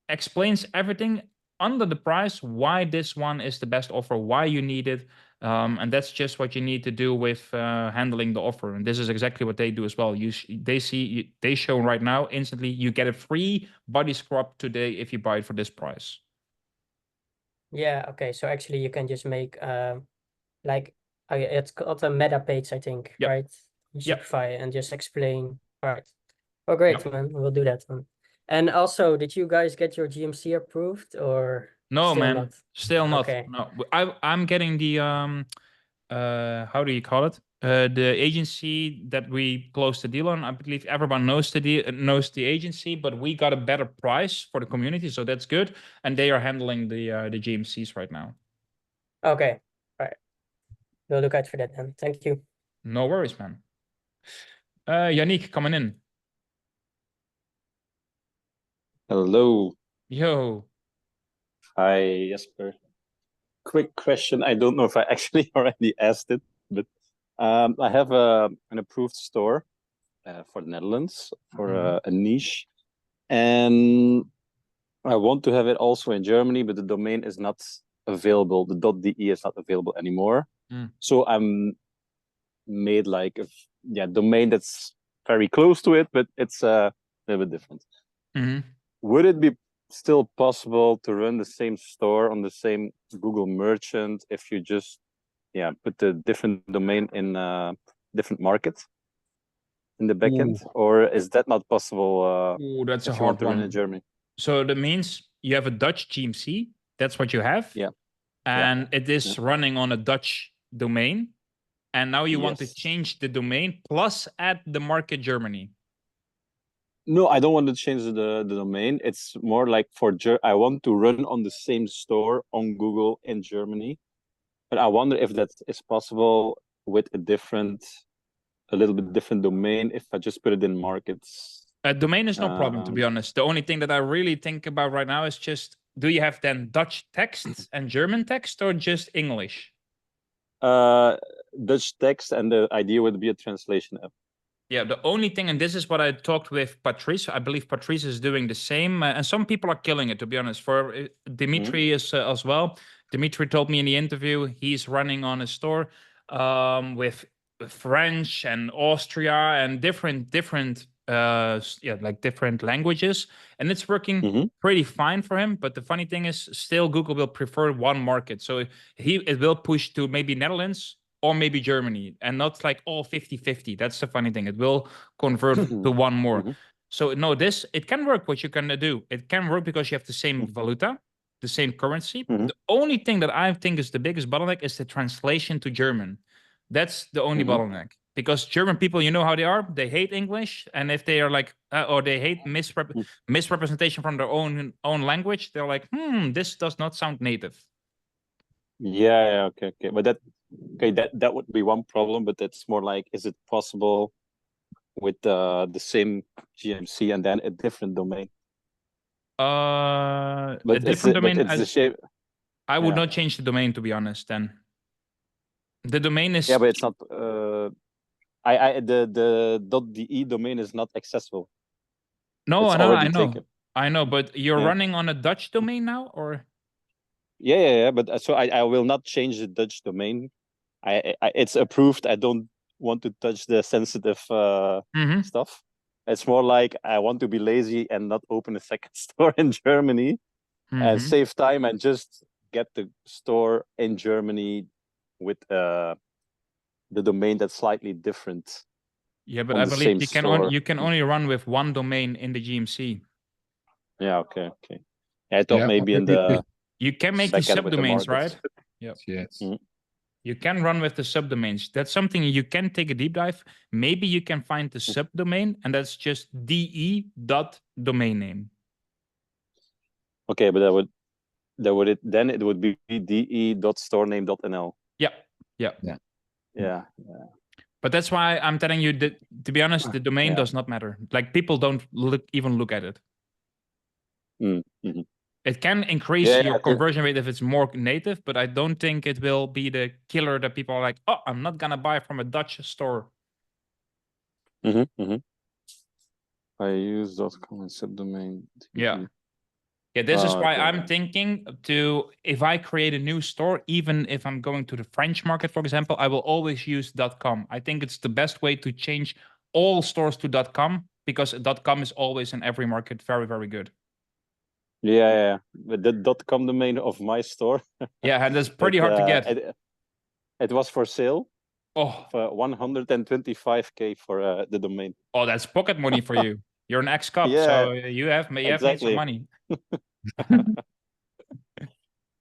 explains everything under the price, why this one is the best offer, why you need it. And that's just what you need to do with handling the offer. And this is exactly what they do as well. They show right now instantly you get a free body scrub today if you buy it for this price. Yeah, okay. So actually you can just make like it's called a meta page, I think, right? Shopify, and just explain. All right. Oh, great, man. We'll do that one. And also, did you guys get your GMC approved, or no, still man, not? Still not. Okay. No, I'm getting the how do you call it? The agency that we closed the deal on. I believe everyone knows the agency, but we got a better price for the community, so that's good. And they are handling the GMCs right now. Okay. All right. We'll look out for that then. Thank you. No worries, man. Yannick coming in. Hello. Yo. Hi, Jesper. Quick question. I don't know if I actually already asked it, but I have an approved store for the Netherlands for a niche, and I want to have it also in Germany, but the domain is not available. The .de is not available anymore. So I'm made like a domain that's very close to it, but it's a little bit different. Would it be still possible to run the same store on the same Google merchant if you just put the different domain in different markets in the backend? Or is that not possible? That's a if you want hard to run one. in Germany? So that means you have a Dutch GMC. That's what you have. Yeah. And it is running on a Dutch domain. And now you want to change the domain plus add the market Germany. No, I don't want to change the domain. It's more like I want to run on the same store on Google in Germany. But I wonder if that is possible with a little bit different domain if I just put it in markets. Domain is no problem, to be honest. The only thing that I really think about right now is just, do you have then Dutch text and German text or just English? Dutch text, and the idea would be a translation app. Yeah, the only thing, and this is what I talked with Patrice. I believe Patrice is doing the same, and some people are killing it. To be honest, for Dimitri is as well. Dimitri told me in the interview he's running on a store with French and Austria and different different languages, and it's working pretty fine for him. But the funny thing is, still Google will prefer one market, so it will push to maybe Netherlands or maybe Germany, and not like all 50-50. That's the funny thing. It will convert to one more. So no, it can work. What you can do, it can work because you have the same valuta, the same currency. The only thing that I think is the biggest bottleneck is the translation to German. That's the only bottleneck, because German people, you know how they are. They hate English, and if they are like, or they hate misrepresentation from their own language, they're like, this does not sound native. Yeah, okay. But that would be one problem, but that's more like, is it possible with the same GMC and then a different domain? A But different domain. it's the shape. I would Yeah. not change the domain, to be honest. Then the domain is Yeah, but it's not. The .de domain is not accessible. no, It's I know, already taken. I know. But you're Yeah. running on a Dutch domain now, or Yeah. But so I will not change the Dutch domain. It's approved. I don't want to touch the sensitive stuff. It's more like I want to be lazy and not open a second store in Germany and save time and just get the store in Germany with the domain that's slightly different. Yeah, but on I the believe same you can store. only run with one domain in the GMC. Yeah, okay. I thought Yeah, maybe in the You can make the backend with the subdomains, markets. right? Yeah. Yes. You can run with the subdomains. That's something you can take a deep dive. Maybe you can find the subdomain, and that's just de.domain name. Okay, but it would be de.storename.nl. Yeah. But that's why I'm telling you that, to be honest, the domain does not matter. Like, people don't even look at it. Mm-hmm. It can increase your conversion rate if it's more native, but I don't think it will be the killer that people are like, oh, I'm not gonna buy from a Dutch store. I use .com and subdomain. Yeah. This is why okay. I'm thinking if I create a new store, even if I'm going to the French market, for example, I will always use .com. I think it's the best way to change all stores to .com, because .com is always in every market very, very good. Yeah. But the .com domain of my store. Yeah, and that's pretty hard to get. It was for sale. Oh, for 125K for the domain. Oh, that's pocket money for you. You're an ex-cop, so you have made some money.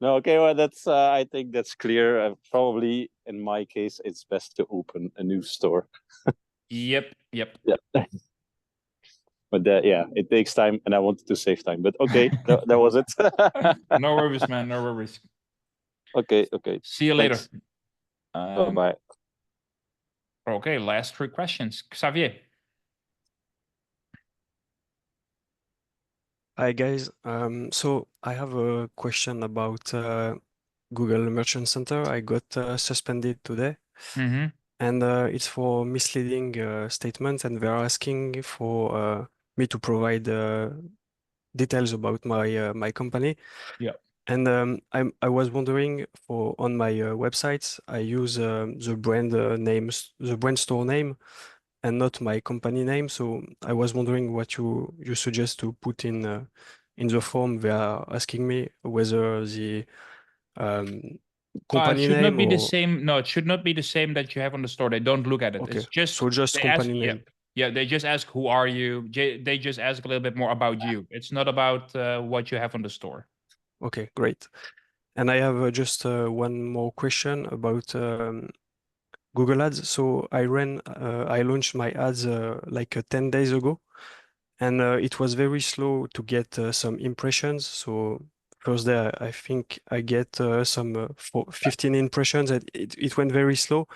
No, okay, well, that's I think that's clear. Probably in my case, it's best to open a new store. Yep. Yeah. But it takes time, and I wanted to save time. But okay, that was it. No worries, man. No worries. Okay. See you later. Bye. Okay, last 3 questions. Xavier. Hi guys. So I have a question about Google Merchant Center. I got suspended today, and it's for misleading statements, and they're asking for me to provide details about my company. Yeah. And I was wondering, on my websites, I use the brand names, the brand store name, and not my company name. So I was wondering what you suggest to put in the form. They are asking me whether the company should name not be the same. No, it should not be the same that you have on the store. They don't look at it. Okay. It's just So just company name. Yeah, they just ask, who are you? They just ask a little bit more about you. It's not about what you have on the store. Okay, great. And I have just one more question about Google Ads. So I launched my ads like 10 days ago, and it was very slow to get some impressions. So first day, I think I get some 15 impressions, and it went very slow.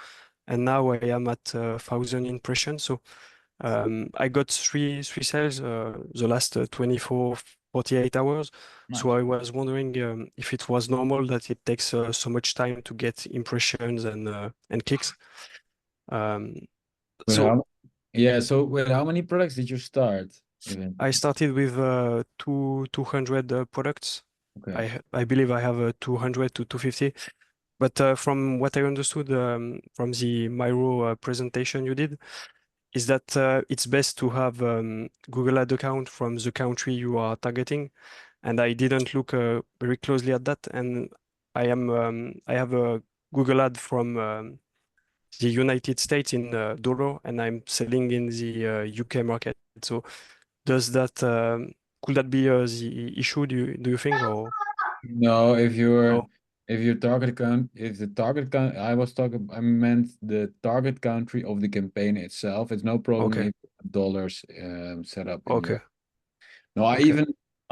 And now I am at 1,000 impressions. So I got three sales the last 24, 48 hours. Nice. So I was wondering if it was normal that it takes so much time to get impressions and clicks. So with how many products did you start? I started with 200 products. Okay. I believe I have 200 to 250. But from what I understood from the Miro presentation you did, is that it's best to have Google Ad account from the country you are targeting. And I didn't look very closely at that. And I have a Google Ad from the United States in dollar, and I'm selling in the UK market. So does that could that be the issue? Do you think, or no? If the target count, I meant the target country of the campaign itself. It's no problem if dollars set up in okay. No, I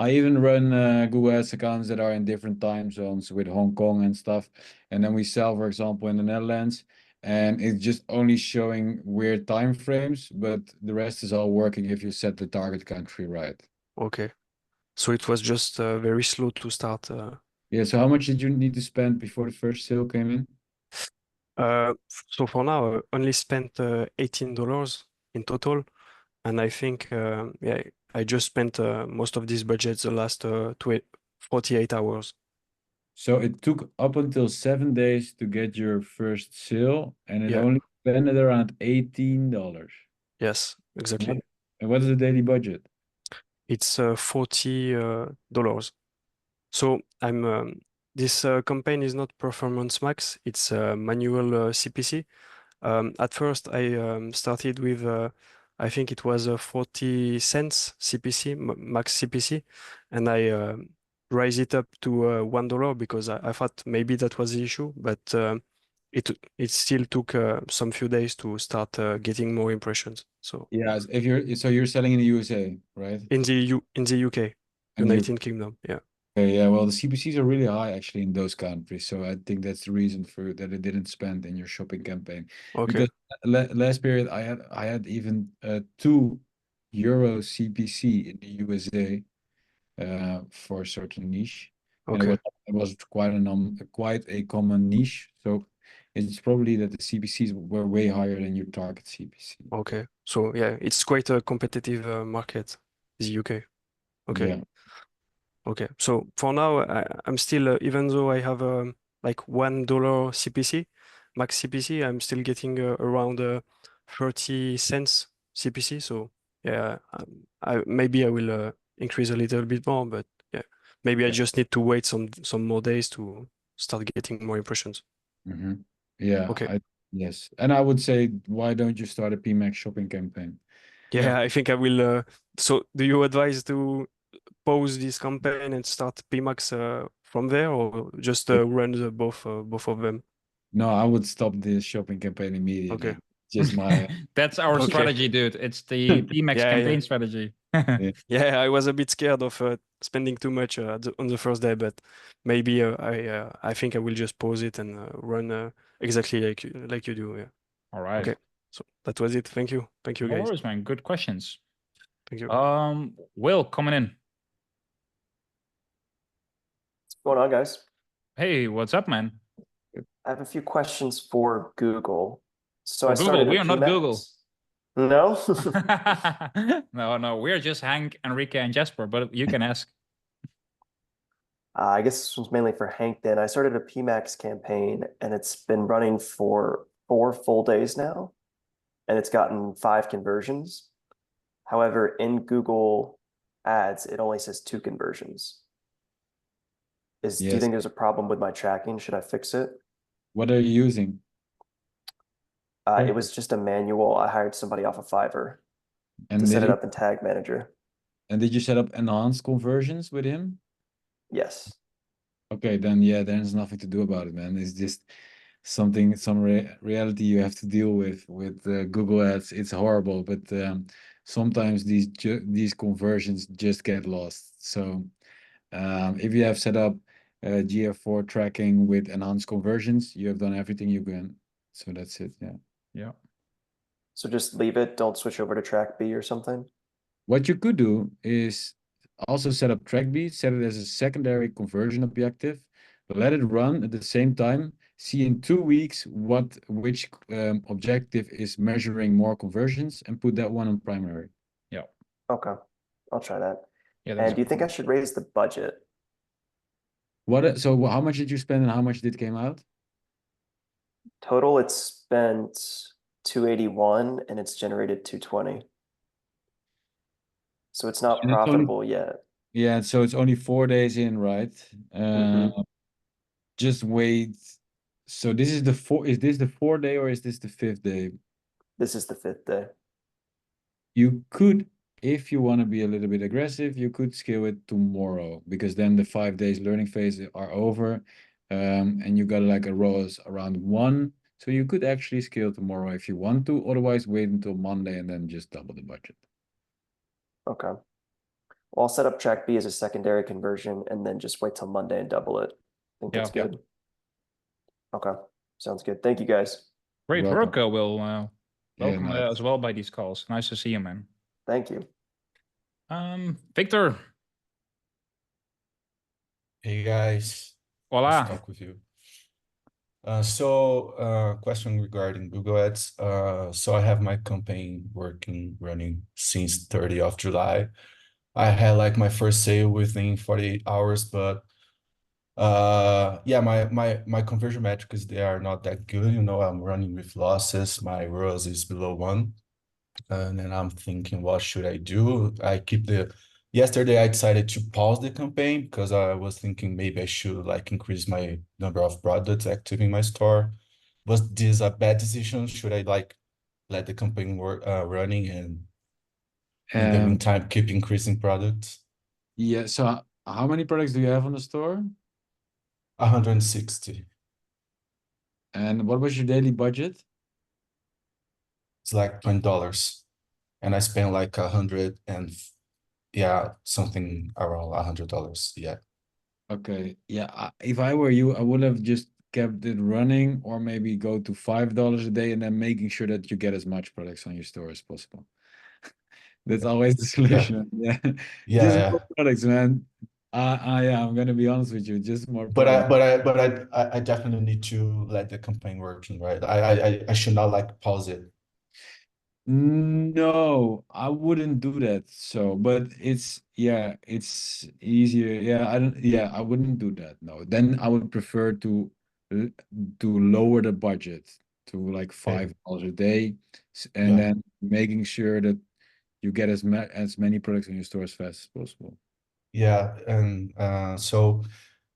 even run Google Ads accounts that are in different time zones with Hong Kong and stuff, and then we sell, for example, in the Netherlands, and it's just only showing weird time frames, but the rest is all working if you set the target country right. Okay. So it was just very slow to start. Yeah, so how much did you need to spend before the first sale came in? So for now, I only spent $18 in total, and I think yeah, I just spent most of these budgets the last 48 hours. So it took up until 7 days to get your first sale, and it Yeah. only spent around $18. Yes, exactly. And what is the daily budget? It's $40. So this campaign is not performance max, it's manual CPC. At first, I started with, I think it was 40 cents CPC, max CPC, and I raised it up to $1 because I thought maybe that was the issue, but it still took some few days to start getting more impressions. So Yeah, if you're selling in the USA, right? in the UK, And you United Kingdom, yeah. Okay, yeah, well, the CPCs are really high actually in those countries, so I think that's the reason for that it didn't spend in your shopping campaign. Okay. Because last period I had even €2 CPC in the USA for a certain niche, and Okay. it was quite a common niche. So it's probably that the CPCs were way higher than your target CPC. Okay. So yeah, it's quite a competitive market, the UK. Okay. Yeah. Okay. So for now, I'm still, even though I have like $1 CPC, max CPC, I'm still getting around 30 cents CPC. So yeah, maybe I will increase a little bit more, but yeah, maybe I just need to wait some more days to start getting more impressions. Mm-hmm. Yeah, Okay. yes. And I would say, why don't you start a PMax shopping campaign? Yeah, I think I will. So do you advise to pause this campaign and start PMax from there, or just run both of them? No, I would stop this shopping campaign immediately. Okay. Just my That's our Okay. strategy, dude. It's the PMax Yeah, campaign yeah. strategy. Yeah, I was a bit scared of spending too much on the first day, but maybe I think I will just pause it and run exactly like you do. Yeah. All right. Okay. So that was it. Thank you. Thank you, No guys. worries, man. Good questions. Thank you. Will coming in. What's going on, guys? Hey, what's up, man? I have a few questions for Google. So For I started Google, we a are not Google. PMax. No? No, we're just Hank, Enrique, and Jasper, but you can ask. I guess this one's mainly for Hank then. I started a PMax campaign and it's been running for 4 full days now, and it's gotten 5 conversions. However, in Google Ads, it only says 2 conversions. Do you Yes. think there's a problem with my tracking? Should I fix it? What are you using? It was just a manual. I hired somebody off of Fiverr And to set did it you, up in Tag Manager. and did you set up enhanced conversions with him? Yes. Okay, then yeah, there's nothing to do about it, man. It's just some reality you have to deal with Google Ads. It's horrible, but sometimes these conversions just get lost. So if you have set up GF4 tracking with enhanced conversions, you have done everything you can. So that's it. Yeah. Yeah. So just leave it, don't switch over to track B or something? What you could do is also set up TrackB, set it as a secondary conversion objective, let it run at the same time, see in 2 weeks which objective is measuring more conversions, and put that one on primary. Yeah. Okay, I'll try that. Yeah. And do you think I should raise the budget? So how much did you spend and how much did came out? Total, it's spent 281 and it's generated 220. So it's not And it's only- profitable yet. Yeah, so it's only 4 days in, right? Just wait. So this is is this the 4th day or is this the 5th day? This is the 5th day. You could, if you want to be a little bit aggressive, you could scale it tomorrow, because then the 5 days learning phase are over, and you got like a ROAS around 1. So you could actually scale tomorrow if you want to. Otherwise, wait until Monday and then just double the budget. Okay. Well, I'll set up track B as a secondary conversion and then just wait till Monday and double it. I think that's Yeah. good. Okay, sounds good. Thank you, guys. Great You're work, welcome. Will. Yeah, Welcome nice. as well by these calls. Nice to see you, man. Thank you. Victor. Hey guys, Voila. talk with you. Question regarding Google Ads. So I have my campaign running since 30th of July. I had like my first sale within 48 hours, but yeah, my conversion metrics, they are not that good. You know, I'm running with losses. My ROAS is below 1. And then I'm thinking, what should I do? Yesterday I decided to pause the campaign because I was thinking maybe I should like increase my number of products active in my store. Was this a bad decision? Should I like let the campaign work running and in the meantime keep increasing products? Yeah, so how many products do you have on the store? 160. And what was your daily budget? It's like $20. And I spent like 100 and yeah, something around $100. Yeah. Okay, yeah, if I were you, I would have just kept it running, or maybe go to $5 a day and then making sure that you get as much products on your store as possible. That's always the solution. Yeah, just Yeah. more products, man. Yeah, I'm gonna be honest with you, just more But products. I definitely need to let the campaign working, right? I should not like pause it. No, I wouldn't do that. So, but it's easier. Yeah, I wouldn't do that. No, then I would prefer to lower the budget to like $5 a day, and Yeah. then making sure that you get as many products in your store as fast as possible. Yeah, and so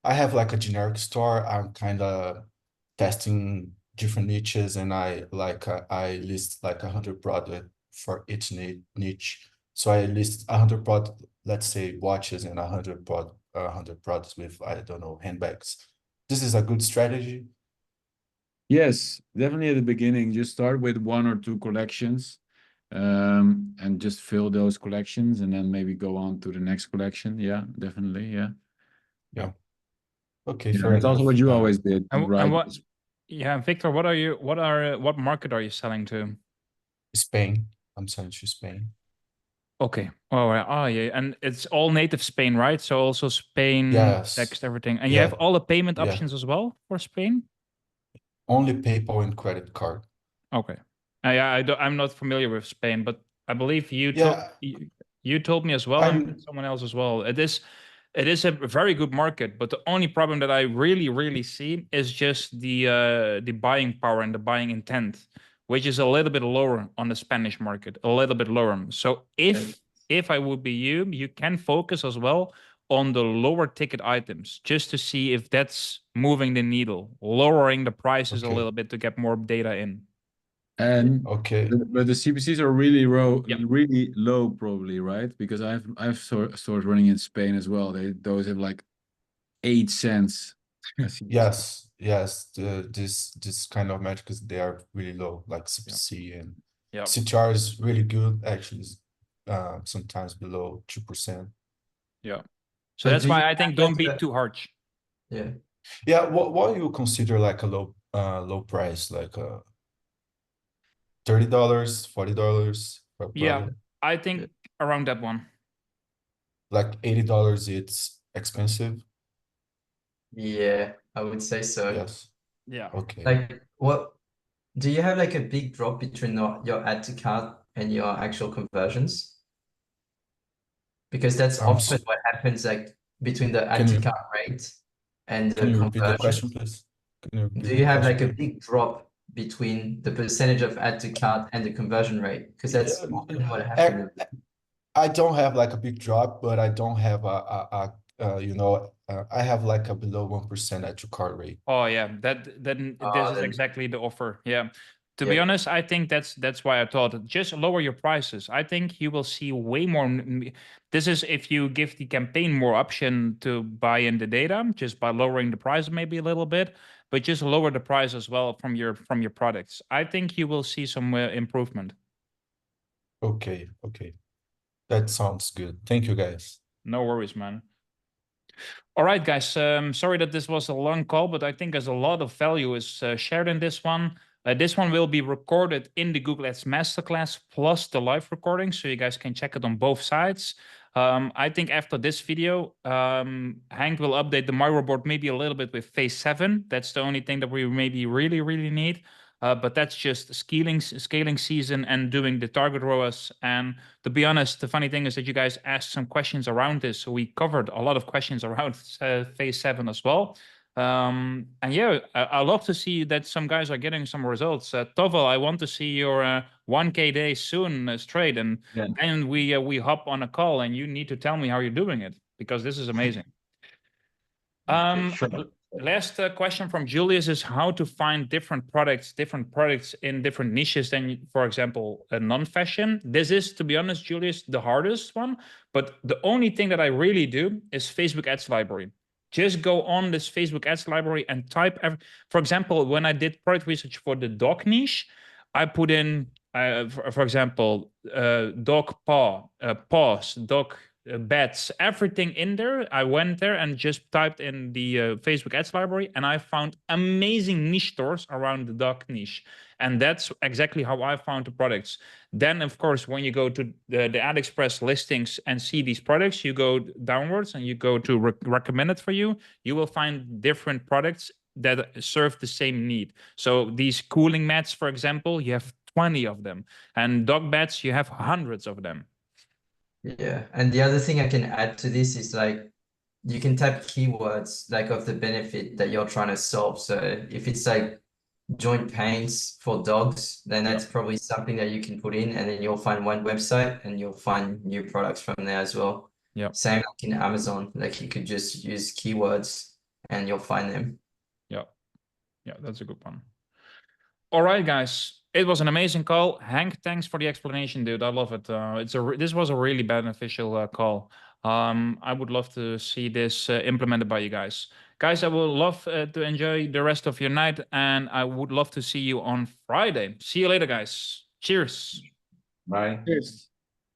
I have like a generic store. I'm kind of testing different niches, and I list like 100 product for each niche. So I list 100 product, let's say watches, and 100 products with, I don't know, handbags. This is a good strategy. Yes, definitely at the beginning, just start with 1 or 2 collections, and just fill those collections, and then maybe go on to the next collection. Yeah, definitely. Yeah. Yeah. Okay, Yeah, fair that's also enough. what you always did, And right? what? Yeah, Victor, what market are you selling to? Spain. I'm selling to Spain. Okay. Oh, yeah, and it's all native Spain, right? So also Spain, Yes. text, everything, and you Yeah. have all the payment Yeah. options as well for Spain. Only PayPal and credit card. Okay. Yeah, I'm not familiar with Spain, but I believe Yeah. you told me as well, I'm- and someone else as well. It is a very good market, but the only problem that I really see is just the buying power and the buying intent, which is a little bit lower on the Spanish market, a little bit lower. So if I would be you, you can focus as well on the lower ticket items just to see if that's moving the needle, lowering the prices a Okay. little bit to get more data in. And Okay. but the CPCs are really low, Yep. really low, probably, right? Because I've stores running in Spain as well. Those have like 8 cents. a CPC. Yes. This kind of metrics, they are really low, like CPC and Yeah. CTR is really good. Actually, is sometimes below 2%. Yeah. So But that's do you why I think have don't be like a- too harsh. Yeah. Yeah. What you consider like a low price, like $30, $40 per Yeah, product? I think around that one. Like $80, it's expensive. Yeah, I would say so. Yes. Yeah. Okay. Like, what do you have like a big drop between your add to cart and your actual conversions? Because that's often what happens, like between the add to cart rate and the Can you repeat the conversion. question, please? Can you repeat Do the you have question, like a please? big drop between the percentage of add to cart and the conversion rate? Because that's Yeah, often what happens. I don't have like a big drop, but I don't have I have like a below 1% at your cart rate. Oh yeah, then this is then- exactly the offer. Yeah. To be Yeah. honest, I think that's why I thought just lower your prices. I think you will see way more. This is if you give the campaign more option to buy in the data, just by lowering the price maybe a little bit, but just lower the price as well from your products. I think you will see some improvement. Okay. That sounds good. Thank you, guys. No worries, man. All right, guys. Sorry that this was a long call, but I think there's a lot of value is shared in this one. This one will be recorded in the Google Ads Masterclass plus the live recording, so you guys can check it on both sides. I think after this video, Hank will update the micro board maybe a little bit with phase 7. That's the only thing that we maybe really need. But that's just scaling season and doing the target ROAS. And to be honest, the funny thing is that you guys asked some questions around this, so we covered a lot of questions around phase 7 as well. And yeah, I love to see that some guys are getting some results. Tovel, I want to see your 1K day soon straight, and then we hop on a call, and you need to tell me how you're doing it, because this is amazing. Sure. Last question from Julius is how to find different products in different niches than, for example, a non-fashion. This is, to be honest, Julius, the hardest one. But the only thing that I really do is Facebook Ads Library. Just go on this Facebook Ads Library and type. For example, when I did product research for the dog niche, I put in, for example, dog paws, dog beds, everything in there. I went there and just typed in the Facebook Ads Library, and I found amazing niche stores around the dog niche. And that's exactly how I found the products. Then, of course, when you go to the AliExpress listings and see these products, you go downwards and you go to recommended for you. You will find different products that serve the same need. So these cooling mats, for example, you have 20 of them. And dog beds, you have hundreds of them. Yeah, and the other thing I can add to this is like you can type keywords like of the benefit that you're trying to solve. So if it's like joint pains for dogs, then that's probably something that you can put in, and then you'll find one website and you'll find new products from there as well. Yeah. Same like in Amazon, like you could just use keywords and you'll find them. Yeah. Yeah, that's a good one. All right, guys. It was an amazing call. Hank, thanks for the explanation, dude. I love it. This was a really beneficial call. I would love to see this implemented by you guys. Guys, I would love to enjoy the rest of your night, and I would love to see you on Friday. See you later, guys. Cheers. Bye. Cheers.